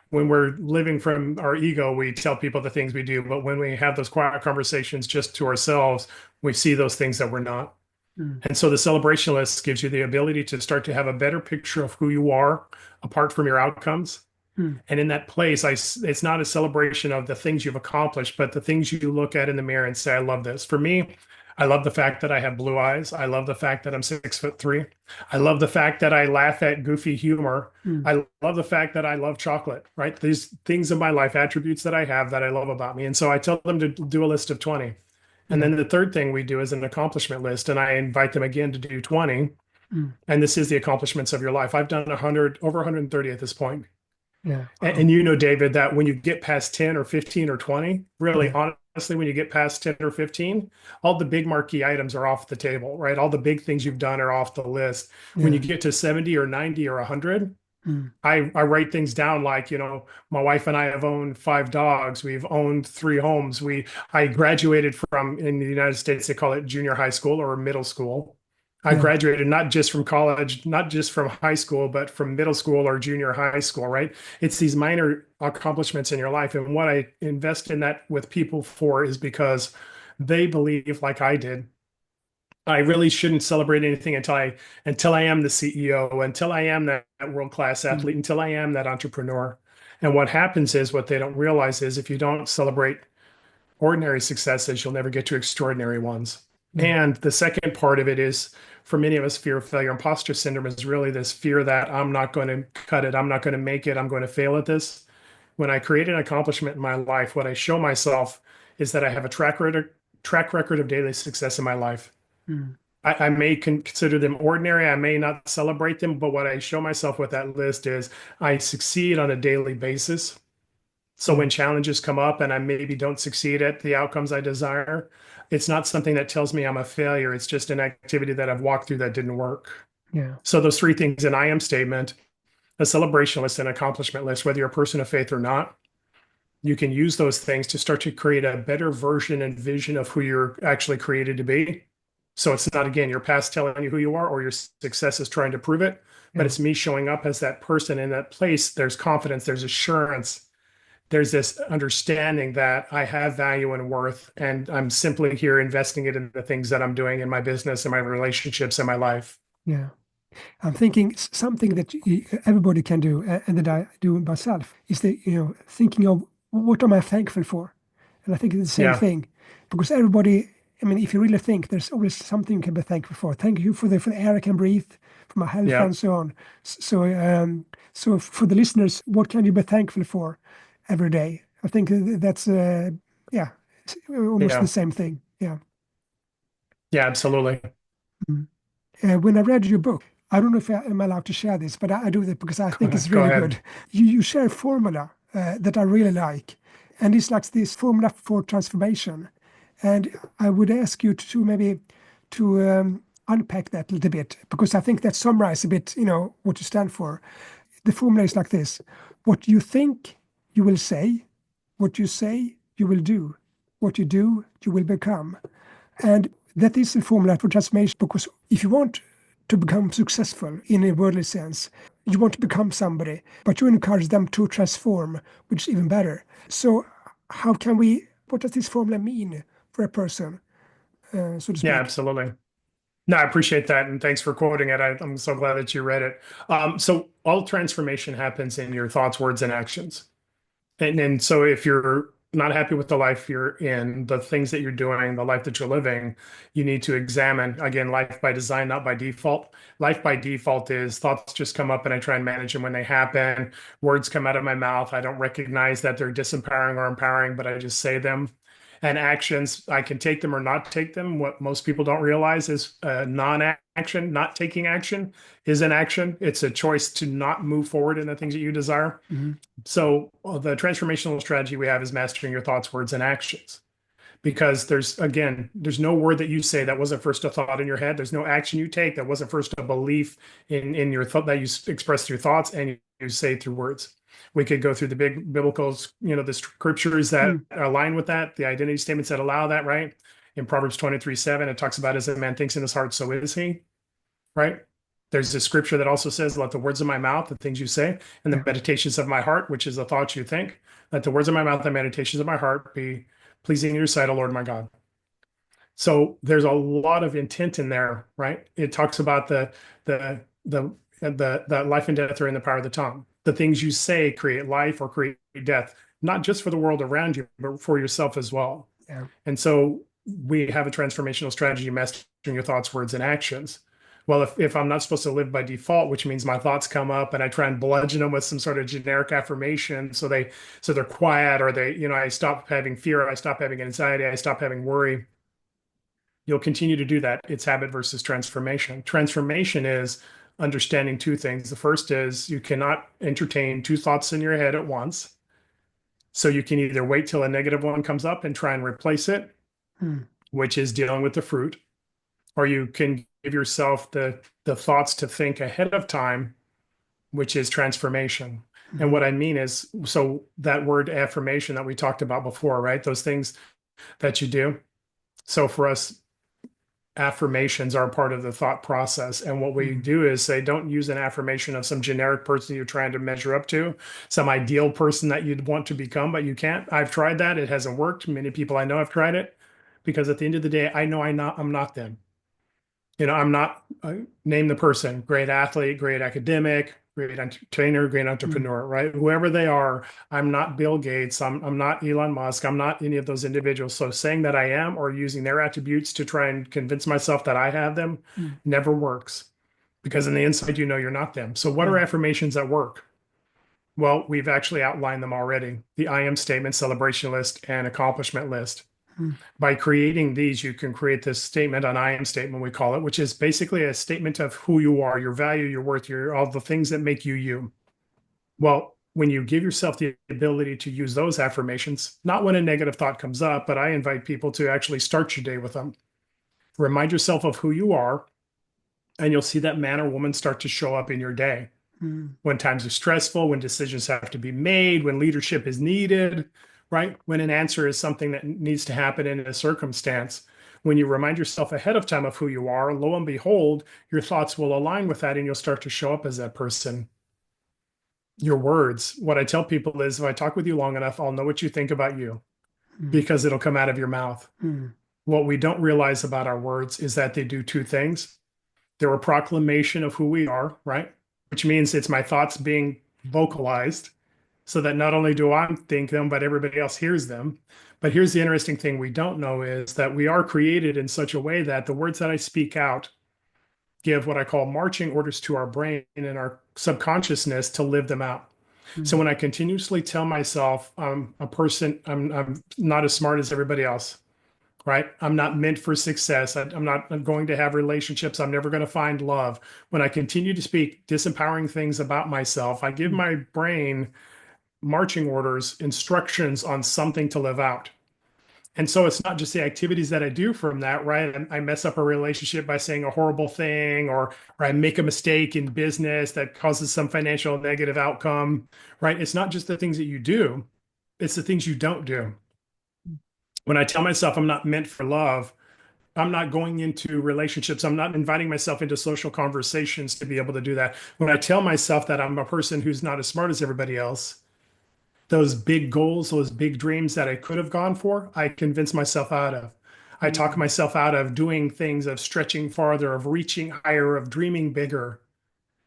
when we're living from our ego, we tell people the things we do. But when we have those quiet conversations just to ourselves, we see those things that we're not. mm, And so the celebration list gives you the ability to start to have a better picture of who you are apart from your outcomes. mm, And in that place, it's not a celebration of the things you've accomplished, but the things you look at in the mirror and say, I love this. For me, I love the fact that I have blue eyes. I love the fact that I'm 6'3". I love the fact that I laugh at goofy humor. Mm. I love the fact that I love chocolate, right? These things in my life, attributes that I have that I love about me. And so I tell them to do a list of 20. And Yeah. then the third thing we do is an accomplishment list. And I invite them again to do 20. Mm. And this is the accomplishments of your life. I've done 100, over 130 at this point. Yeah. And Wow. you know, David, that when you get past 10 or 15 or 20, really Yeah. honestly, when you get past 10 or 15, all the big marquee items are off the table, right? All the big things you've done are off the list. When you Yeah. get to 70 or 90 or 100, Mm. I write things down like, my wife and I have owned 5 dogs. We've owned 3 homes. I graduated from, in the United States, they call it junior high school or middle school. I Yeah. graduated not just from college, not just from high school, but from middle school or junior high school, right? It's these minor accomplishments in your life. And what I invest in that with people for is because they believe, like I did, I really shouldn't celebrate anything until I am the CEO, until I am that world-class Mm. athlete, until I am that entrepreneur. And what happens is what they don't realize is if you don't celebrate ordinary successes, you'll never get to extraordinary ones. Yeah. And the second part of it is for many of us, fear of failure. Imposter syndrome is really this fear that I'm not going to cut it, I'm not going to make it, I'm going to fail at this. When I create an accomplishment in my life, what I show myself is that I have a track record of daily success in my life. Mm. I may consider them ordinary. I may not celebrate them, but what I show myself with that list is I succeed on a daily basis. So Yeah. when challenges come up and I maybe don't succeed at the outcomes I desire, it's not something that tells me I'm a failure. It's just an activity that I've walked through that didn't work. Yeah. So those three things, an I am statement, a celebration list, and accomplishment list, whether you're a person of faith or not, you can use those things to start to create a better version and vision of who you're actually created to be. So it's not, again, your past telling you who you are or your success is trying to prove it, but Yeah. it's me showing up as that person in that place. There's confidence, there's assurance, there's this understanding that I have value and worth, and I'm simply here investing it in the things that I'm doing in my business and my relationships and my life. Yeah. I'm thinking something that everybody can do, and that I do myself, is thinking of what am I thankful for, and I think it's the same Yeah. thing, because everybody. I mean, if you really think, there's always something you can be thankful for. Thank you for the air I can breathe, for my health, Yeah. and so on. So for the listeners, what can you be thankful for every day? I think that's yeah, it's almost the Yeah. same thing. Yeah. Yeah. Absolutely. Mm. When I read your book, I don't know if I am allowed to share this, but I do that because I think it's Go really ahead. good. You share a formula that I really like, and it's like this formula for transformation. And I would ask you to maybe to unpack that a little bit because I think that summarizes a bit, what you stand for. The formula is like this: what you think, you will say; what you say, you will do; what you do, you will become. And that is the formula for transformation because if you want to become successful in a worldly sense, you want to become somebody, but you encourage them to transform, which is even better. So, what does this formula mean for a person, so to Yeah. speak? Absolutely. No, I appreciate that. And thanks for quoting it. I'm so glad that you read it. So all transformation happens in your thoughts, words, and actions. And so if you're not happy with the life you're in, the things that you're doing, the life that you're living, you need to examine, again, life by design, not by default. Life by default is thoughts just come up and I try and manage them when they happen. Words come out of my mouth. I don't recognize that they're disempowering or empowering, but I just say them. And actions, I can take them or not take them. What most people don't realize is non-action, not taking action is an action. It's a choice to not move forward in the things that you desire. Hmm. So the transformational strategy we have is mastering your thoughts, words, and actions. Because there's no word that you say that wasn't first a thought in your head. There's no action you take that wasn't first a belief in your thought that you express through thoughts and you say through words. We could go through the big biblical, the scriptures that Mm. align with that, the identity statements that allow that, right? In Proverbs 23:7, it talks about as a man thinks in his heart, so is he, right? There's a scripture that also says, let the words of my mouth, the things you say, and the Yeah. meditations of my heart, which is the thoughts you think, let the words of my mouth and meditations of my heart be pleasing in your sight, O Lord my God. So there's a lot of intent in there, right? It talks about the life and death are in the power of the tongue. The things you say create life or create death, not just for the world around you, but for yourself as well. Yeah. And so we have a transformational strategy, mastering your thoughts, words, and actions. Well, if I'm not supposed to live by default, which means my thoughts come up and I try and bludgeon them with some sort of generic affirmation, so they're quiet, or I stop having fear, I stop having anxiety, I stop having worry. You'll continue to do that. It's habit versus transformation. Transformation is understanding two things. The first is you cannot entertain two thoughts in your head at once. So you can either wait till a negative one comes up and try and replace it, mm, which is dealing with the fruit, or you can give yourself the thoughts to think ahead of time, which is transformation. And mm, what I mean is, so that word affirmation that we talked about before, right? Those things that you do. So for us, affirmations are part of the thought process. And what we mm, do is say, don't use an affirmation of some generic person you're trying to measure up to, some ideal person that you'd want to become, but you can't. I've tried that. It hasn't worked. Many people I know have tried it because at the end of the day, I know I'm not them. I'm not name the person, great athlete, great academic, great entertainer, great mm, entrepreneur, right? Whoever they are, I'm not Bill Gates, I'm not Elon Musk, I'm not any of those individuals. So saying that I am or using their attributes to try and convince myself that I have them mm, never works because in the inside, you're not them. So what are mm, affirmations that work? Well, we've actually outlined them already. The I am statement, celebration list, and accomplishment list. mm, By creating these, you can create this statement, an I am statement, we call it, which is basically a statement of who you are, your value, your worth, all the things that make you you. Well, when you give yourself the ability to use those affirmations, not when a negative thought comes up, but I invite people to actually start your day with them. Remind yourself of who you are, and you'll see that man or woman start to show up in your day. mm, When times are stressful, when decisions have to be made, when leadership is needed, right? When an answer is something that needs to happen in a circumstance. When you remind yourself ahead of time of who you are, lo and behold, your thoughts will align with that and you'll start to show up as that person. Your words, what I tell people is if I talk with you long enough, I'll know what you think about you mm, because it'll come out of your mouth. mm, What we don't realize about our words is that they do two things. They're a proclamation of who we are, right? Which means it's my thoughts being vocalized so that not only do I think them, but everybody else hears them. But here's the interesting thing we don't know is that we are created in such a way that the words that I speak out give what I call marching orders to our brain and our subconsciousness to live them out. So mm, when I continuously tell myself I'm a person, I'm not as smart as everybody else, right? I'm not meant for success. I'm not going to have relationships. I'm never going to find love. When I continue to speak disempowering things about myself, I give mm, my brain marching orders, instructions on something to live out. And so it's not just the activities that I do from that, right? I mess up a relationship by saying a horrible thing, or I make a mistake in business that causes some financial negative outcome, right? It's not just the things that you do, it's the things you don't do. When I tell myself I'm not meant for love, I'm not going into relationships. I'm not inviting myself into social conversations to be able to do that. When I tell myself that I'm a person who's not as smart as everybody else, those big goals, those big dreams that I could have gone for, I convince myself out of. I talk mm, myself out of doing things, of stretching farther, of reaching higher, of dreaming bigger.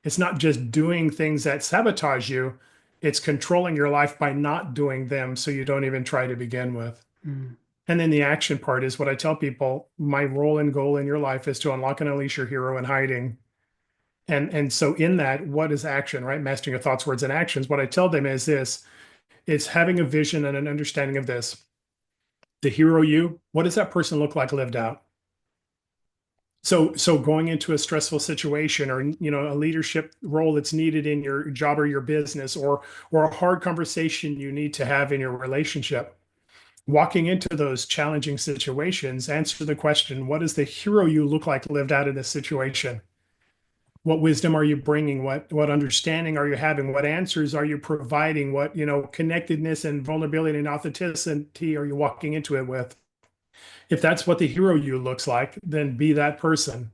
It's not just doing things that sabotage you, it's controlling your life by not doing them so you don't even try to begin with. mm, And then the action part is what I tell people my role and goal in your life is to unlock and unleash your hero in hiding. And so in that, what is action, right? Mastering your thoughts, words, and actions. What I tell them is this: it's having a vision and an understanding of this. The hero you, what does that person look like lived out? So going into a stressful situation or a leadership role that's needed in your job or your business or a hard conversation you need to have in your relationship. Walking into those challenging situations, answer the question, what does the hero you look like lived out in this situation? What wisdom are you bringing? What understanding are you having? What answers are you providing? What, connectedness and vulnerability and authenticity are you walking into it with? If that's what the hero you looks like, then be that person.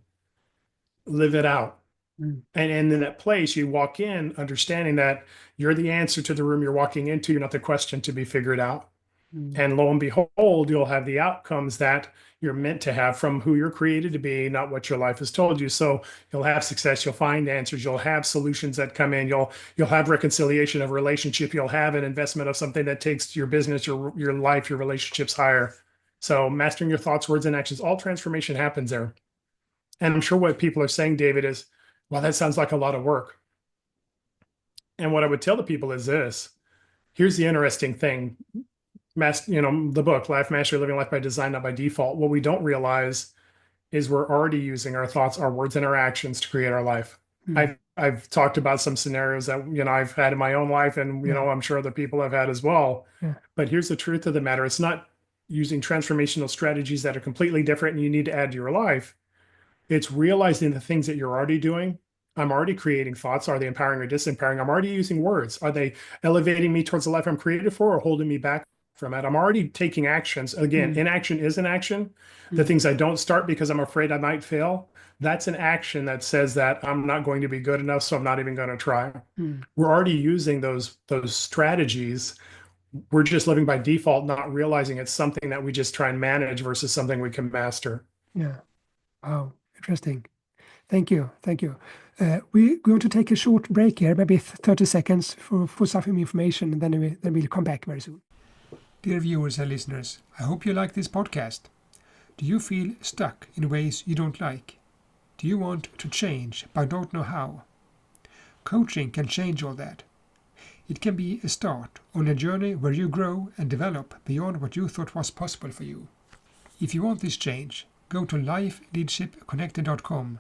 Live it out. mm, And in that place, you walk in understanding that you're the answer to the room you're walking into. You're not the question to be figured out. mm, And lo and behold, you'll have the outcomes that you're meant to have from who you're created to be, not what your life has told you. So you'll have success, you'll find answers, you'll have solutions that come in, you'll have reconciliation of relationship, you'll have an investment of something that takes your business, your life, your relationships higher. So mastering your thoughts, words, and actions, all transformation happens there. And I'm sure what people are saying, David, is, well, that sounds like a lot of work. And what I would tell the people is this. Here's the interesting thing. The book, Life Mastery, Living Life by Design, Not by Default. What we don't realize is we're already using our thoughts, our words, and our actions to create our life. I've talked about some scenarios that I've had in my own life, and I'm sure other people have had as well. Yeah. But here's the truth of the matter: it's not using transformational strategies that are completely different and you need to add to your life. It's realizing the things that you're already doing. I'm already creating thoughts. Are they empowering or disempowering? I'm already using words. Are they elevating me towards the life I'm created for or holding me back from it? I'm already taking actions. Again, inaction is an action. The things I don't start because I'm afraid I might fail, that's an action that says that I'm not going to be good enough, so I'm not even going to try. We're already using those strategies. We're just living by default, not realizing it's something that we just try and manage versus something we can master. Yeah. Wow. Interesting. Thank you. Thank you. We're going to take a short break here, maybe 30 seconds for some information, and then we'll come back very soon. Dear viewers and listeners, I hope you like this podcast. Do you feel stuck in ways you don't like? Do you want to change but don't know how? Coaching can change all that. It can be a start on a journey where you grow and develop beyond what you thought was possible for you. If you want this change, go to lifeleadershipconnected.com,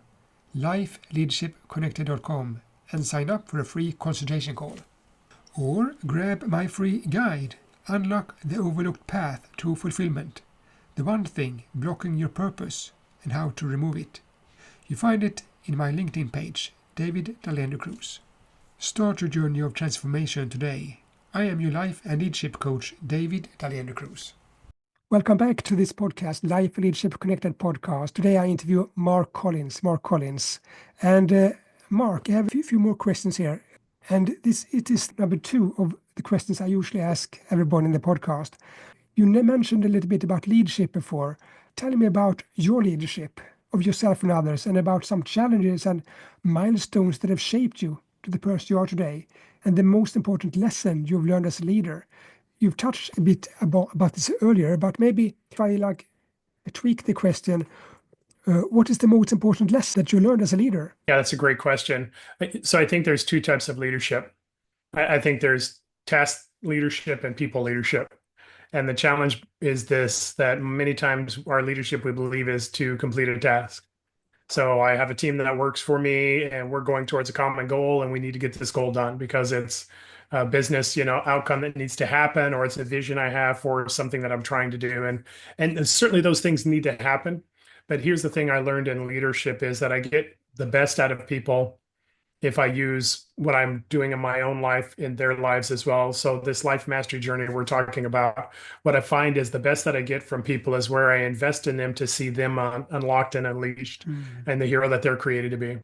lifeleadershipconnected.com, and sign up for a free consultation call. Or grab my free guide, Unlock the Overlooked Path to Fulfillment, the one thing blocking your purpose and how to remove it. You find it in my LinkedIn page, David Daliendo Cruz. Start your journey of transformation today. I am your life and leadership coach, David Daliendo Cruz. Welcome back to this podcast, Life Leadership Connected podcast. Today I interview Mark Collins. And Mark, I have a few more questions here. And it is number 2 of the questions I usually ask everyone in the podcast. You mentioned a little bit about leadership before. Tell me about your leadership of yourself and others, and about some challenges and milestones that have shaped you to the person you are today, and the most important lesson you've learned as a leader. You've touched a bit about this earlier, but maybe if I tweak the question, what is the most important lesson that you learned as a leader? Yeah, that's a great question. So I think there's 2 types of leadership. I think there's task leadership and people leadership. And the challenge is this, that many times our leadership, we believe, is to complete a task. So I have a team that works for me and we're going towards a common goal and we need to get this goal done because it's a business, outcome that needs to happen, or it's a vision I have for something that I'm trying to do. And certainly those things need to happen. But here's the thing I learned in leadership is that I get the best out of people if I use what I'm doing in my own life in their lives as well. So this life mastery journey we're talking about, what I find is the best that I get from people is where I invest in them to see them unlocked and unleashed and the hero that they're created to be.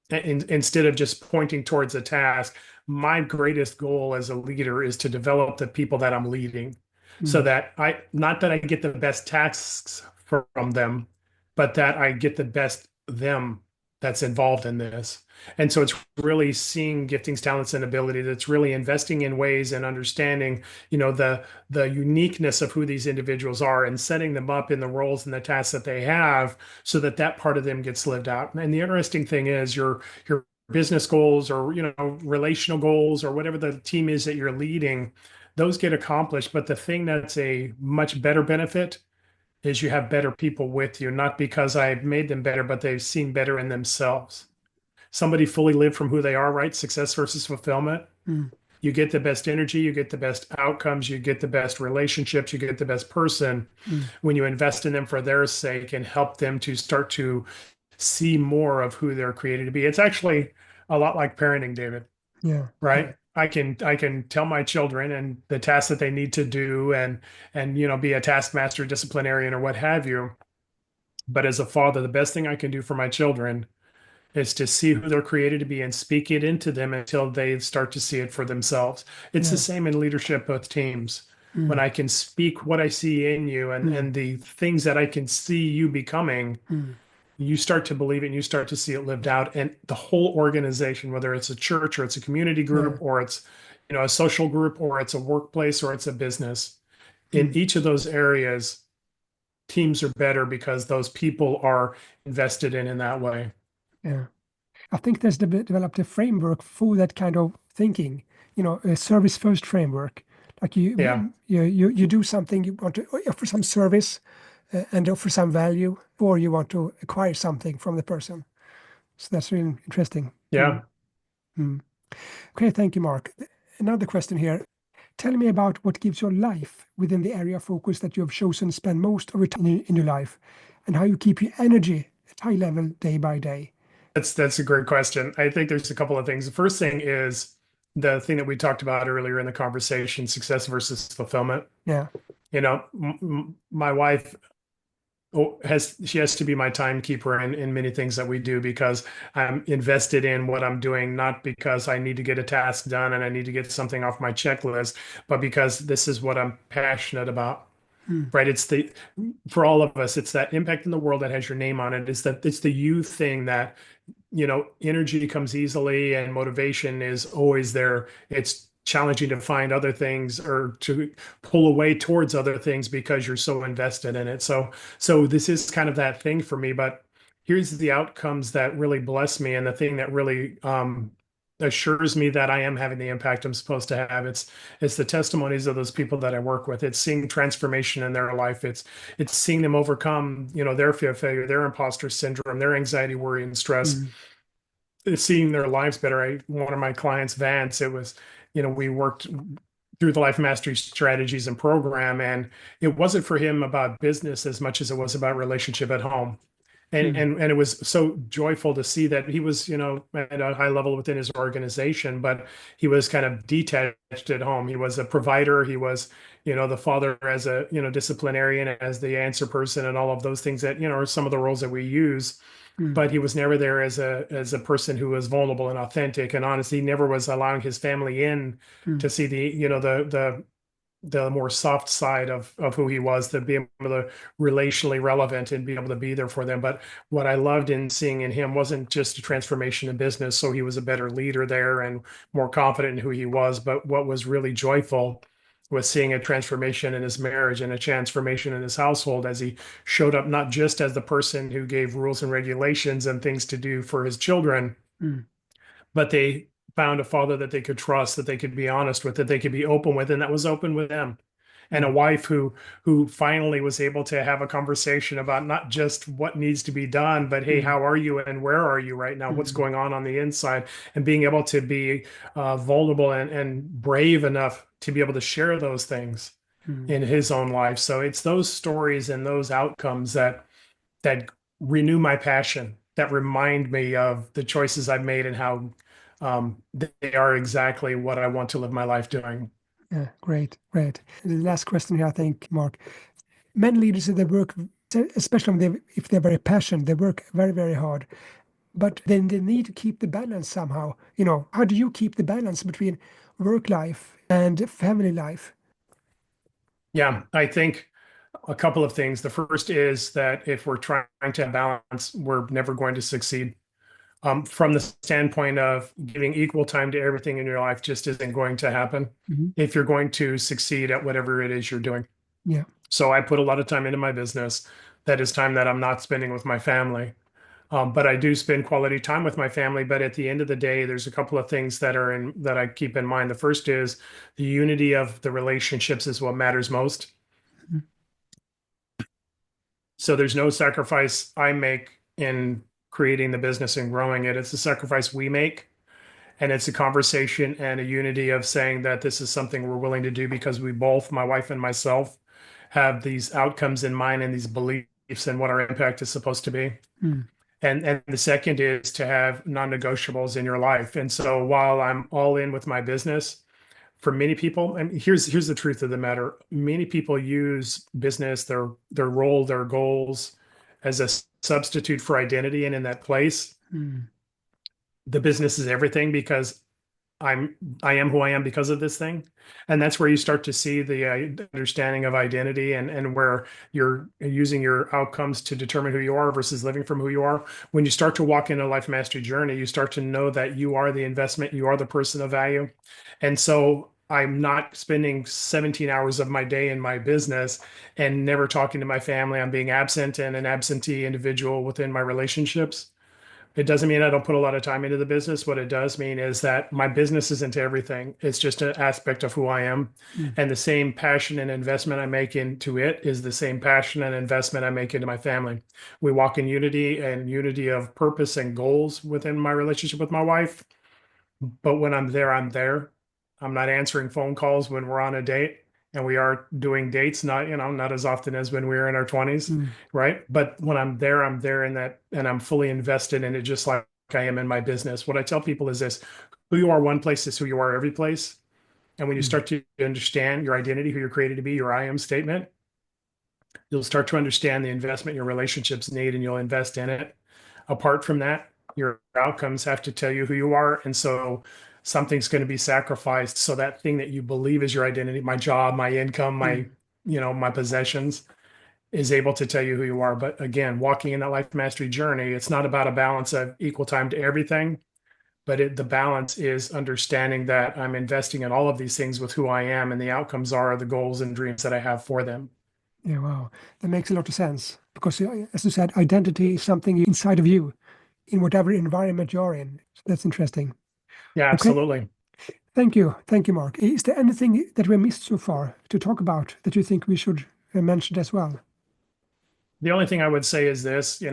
Instead of just pointing towards a task, my greatest goal as a leader is to develop the people that I'm leading so that not that I get the best tasks from them, but that I get the best them that's involved in this. And so it's really seeing giftings, talents, and ability. That's really investing in ways and understanding, the uniqueness of who these individuals are and setting them up in the roles and the tasks that they have so that part of them gets lived out. And the interesting thing is your business goals or, relational goals or whatever the team is that you're leading, those get accomplished. But the thing that's a much better benefit is you have better people with you, not because I've made them better, but they've seen better in themselves. Somebody fully lived from who they are, right? Success versus fulfillment. You get the best energy, you get the best outcomes, you get the best relationships, you get the best person when you invest in them for their sake and help them to start to see more of who they're created to be. It's actually a lot like parenting, David. Yeah. Right. Yeah. I can tell my children and the tasks that they need to do and be a taskmaster, disciplinarian, or what have you. But as a father, the best thing I can do for my children is to see who they're created to be and speak it into them until they start to see it for themselves. It's the same in leadership with teams. When I can speak what I see in you and the things that I can see you becoming, you start to believe it and you start to see it lived out. And the whole organization, whether it's a church or it's a community group or it's, a social group or it's a workplace or it's a business, in each of those areas, teams are better because those people are invested in that way. Yeah. I think there's developed a framework for that kind of thinking, a service first framework. Like Yeah. you do something, you want to offer some service and offer some value, or you want to acquire something from the person. So that's really interesting. Mm. Yeah. Mm. Okay, thank you, Mark. Another question here. Tell me about what gives your life within the area of focus that you have chosen to spend most of your time in your life, and how you keep your energy at high level day by day. That's a great question. I think there's a couple of things. The first thing is the thing that we talked about earlier in the conversation, success versus fulfillment. Yeah. My wife she has to be my timekeeper in many things that we do because I'm invested in what I'm doing, not because I need to get a task done and I need to get something off my checklist, but because this is what I'm passionate about. Mm. Right? For all of us, it's that impact in the world that has your name on it. It's the you thing that, energy comes easily and motivation is always there. It's challenging to find other things or to pull away towards other things because you're so invested in it. So this is kind of that thing for me, but here's the outcomes that really bless me and the thing that really assures me that I am having the impact I'm supposed to have. It's the testimonies of those people that I work with. It's seeing transformation in their life. It's seeing them overcome, their fear of failure, their imposter syndrome, their anxiety, worry, and stress. Mm. It's seeing their lives better. One of my clients, Vance, it was, we worked through the Life Mastery strategies and program, and it wasn't for him about business as much as it was about relationship at home. And, Mm. and and it was so joyful to see that he was, at a high level within his organization, but he was kind of detached at home. He was a provider. He was, the father as a, disciplinarian, as the answer person, and all of those things that, are some of the roles that we use. Mm. But he was never there as a person who was vulnerable and authentic and honest. He never was allowing his family in Mm. to see the more soft side of who he was, to be able to relationally relevant and be able to be there for them. But what I loved in seeing in him wasn't just a transformation in business, so he was a better leader there and more confident in who he was. But what was really joyful was seeing a transformation in his marriage and a transformation in his household as he showed up not just as the person who gave rules and regulations and things to do for his children, Mm. but they found a father that they could trust, that they could be honest with, that they could be open with, and that was open with them. And a Mm. wife who finally was able to have a conversation about not just what needs to be done, but hey, Mm. how are you and where are you right now? What's Mm. going on the inside? And being able to be vulnerable and brave enough to be able to share those things Mm. in his own life. So it's those stories and those outcomes that renew my passion, that remind me of the choices I've made and how they are exactly what I want to live my life doing. Yeah, great, great. The last question here, I think, Mark. Many leaders in their work, especially if they're very passionate, they work very, very hard. But then they need to keep the balance somehow. How do you keep the balance between work life and family life? Yeah, I think a couple of things. The first is that if we're trying to have balance, we're never going to succeed. From the standpoint of giving equal time to everything in your life just isn't going to happen Hmm. if you're going to succeed at whatever it is you're doing. Yeah. So I put a lot of time into my business. That is time that I'm not spending with my family. But I do spend quality time with my family. But at the end of the day, there's a couple of things that I keep in mind. The first is the unity of the relationships is what matters most. Mhm. So there's no sacrifice I make in creating the business and growing it. It's a sacrifice we make. And it's a conversation and a unity of saying that this is something we're willing to do because we both, my wife and myself, have these outcomes in mind and these beliefs and what our impact is supposed to be. Mm. And the second is to have non-negotiables in your life. And so while I'm all in with my business, for many people, and here's the truth of the matter, many people use business, their role, their goals as a substitute for identity. And in that place, Mm. the business is everything because I am who I am because of this thing. And that's where you start to see the understanding of identity and where you're using your outcomes to determine who you are versus living from who you are. When you start to walk in a life mastery journey, you start to know that you are the investment, you are the person of value. And so I'm not spending 17 hours of my day in my business and never talking to my family. I'm being absent and an absentee individual within my relationships. It doesn't mean I don't put a lot of time into the business. What it does mean is that my business isn't everything. It's just an aspect of who I am. Mm. And the same passion and investment I make into it is the same passion and investment I make into my family. We walk in unity and unity of purpose and goals within my relationship with my wife. But when I'm there, I'm there. I'm not answering phone calls when we're on a date. And we are doing dates, not as often as when we were in our 20s, Mm. right? But when I'm there in that, and I'm fully invested in it, just like I am in my business. What I tell people is this: who you are one place is who you are every place. And when you Mm. start to understand your identity, who you're created to be, your I am statement, you'll start to understand the investment your relationships need, and you'll invest in it. Apart from that, your outcomes have to tell you who you are. And so something's going to be sacrificed. So that thing that you believe is your identity, my job, my income, Mm. my possessions, is able to tell you who you are. But again, walking in that life mastery journey, it's not about a balance of equal time to everything, but the balance is understanding that I'm investing in all of these things with who I am, and the outcomes are the goals and dreams that I have for them. Yeah, wow. That makes a lot of sense because, as you said, identity is something inside of you in whatever environment you're in. So that's interesting. Yeah, Okay. absolutely. Thank you. Thank you, Mark. Is there anything that we missed so far to talk about that you think we should mention as well? The only thing I would say is this,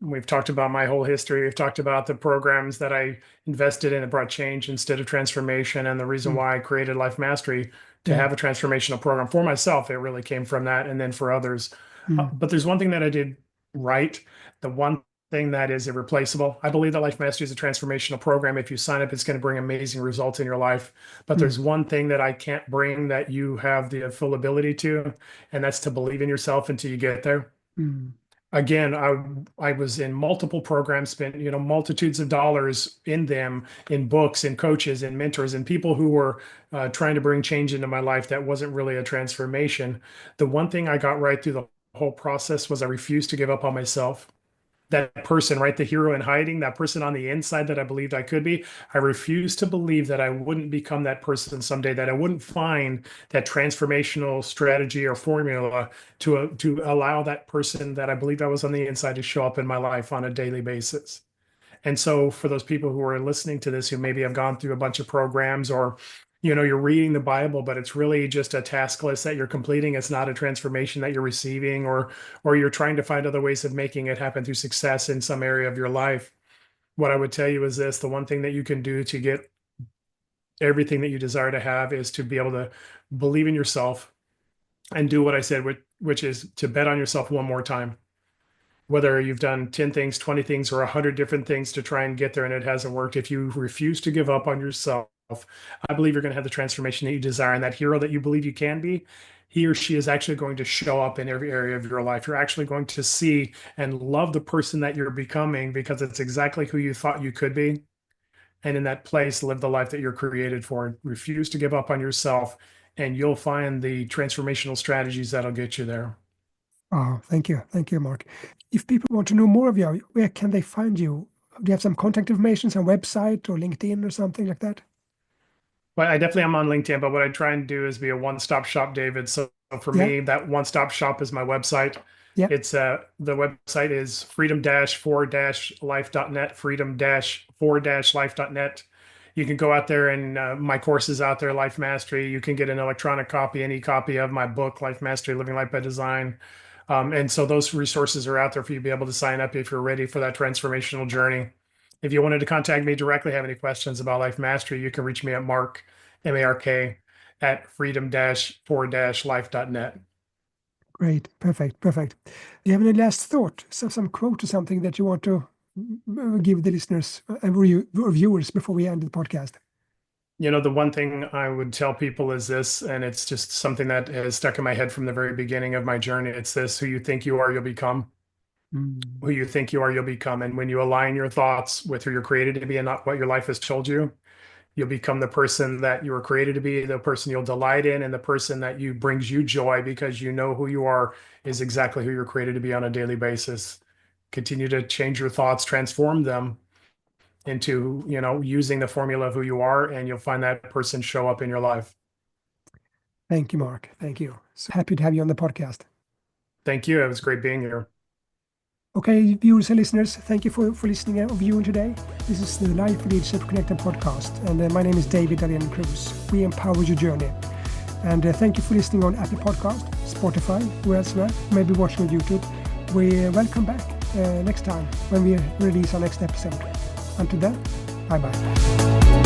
we've talked about my whole history. We've talked about the programs that I invested in that brought change instead of transformation, and the reason Mm. why I created Life Mastery to Yeah. have a transformational program for myself. It really came from that, and then for others. Mm. But there's one thing that I did right. The one thing that is irreplaceable. I believe that Life Mastery is a transformational program. If you sign up, it's going to bring amazing results in your life. But Mm. there's one thing that I can't bring that you have the full ability to, and that's to believe in yourself until you get there. Mm. Again, I was in multiple programs, spent multitudes of dollars in them, in books and coaches and mentors and people who were trying to bring change into my life. That wasn't really a transformation. The one thing I got right through the whole process was I refused to give up on myself. That person, right? The hero in hiding, that person on the inside that I believed I could be. I refused to believe that I wouldn't become that person someday, that I wouldn't find that transformational strategy or formula to allow that person that I believed I was on the inside to show up in my life on a daily basis. And so for those people who are listening to this, who maybe have gone through a bunch of programs, or you're reading the Bible, but it's really just a task list that you're completing. It's not a transformation that you're receiving, or you're trying to find other ways of making it happen through success in some area of your life. What I would tell you is this: the one thing that you can do to get everything that you desire to have is to be able to believe in yourself and do what I said, which is to bet on yourself one more time. Whether you've done 10 things, 20 things, or 100 different things to try and get there and it hasn't worked, if you refuse to give up on yourself, I believe you're going to have the transformation that you desire. And that hero that you believe you can be, he or she is actually going to show up in every area of your life. You're actually going to see and love the person that you're becoming because it's exactly who you thought you could be. And in that place, live the life that you're created for. Refuse to give up on yourself, and you'll find the transformational strategies that'll get you there. Oh, thank you. Thank you, Mark. If people want to know more of you, where can they find you? Do you have some contact information, some website or LinkedIn or something like that? But I definitely am on LinkedIn, but what I try and do is be a one-stop shop, David. So for Yeah. me, that one-stop shop is my website. Yeah. It's the website is freedom-4-life.net, freedom-4-life.net. You can go out there and my course is out there, Life Mastery. You can get an electronic copy, any copy of my book, Life Mastery, Living Life by Design. And so those resources are out there for you to be able to sign up if you're ready for that transformational journey. If you wanted to contact me directly, have any questions about Life Mastery, you can reach me at Mark, M-A-R-K, at freedom-4-life.net. Great. Perfect. Perfect. Do you have any last thought? Some quote or something that you want to give the listeners and viewers before we end the podcast? The one thing I would tell people is this, and it's just something that has stuck in my head from the very beginning of my journey. It's this: who you think you are, you'll become. Mm. Who you think you are, you'll become. And when you align your thoughts with who you're created to be and not what your life has told you, you'll become the person that you were created to be, the person you'll delight in, and the person that you brings you joy because you know who you are is exactly who you're created to be on a daily basis. Continue to change your thoughts, transform them into, using the formula of who you are, and you'll find that person show up in your life. Thank you, Mark. Thank you. So happy to have you on the podcast. Thank you. It was great being here. Okay, viewers and listeners, thank you for listening and viewing today. This is the Life Leadership Connected podcast, and my name is David Arian Cruz. We empower your journey. And thank you for listening on Apple Podcast, Spotify, where else maybe watching on YouTube. We welcome back next time when we release our next episode. Until then, bye-bye.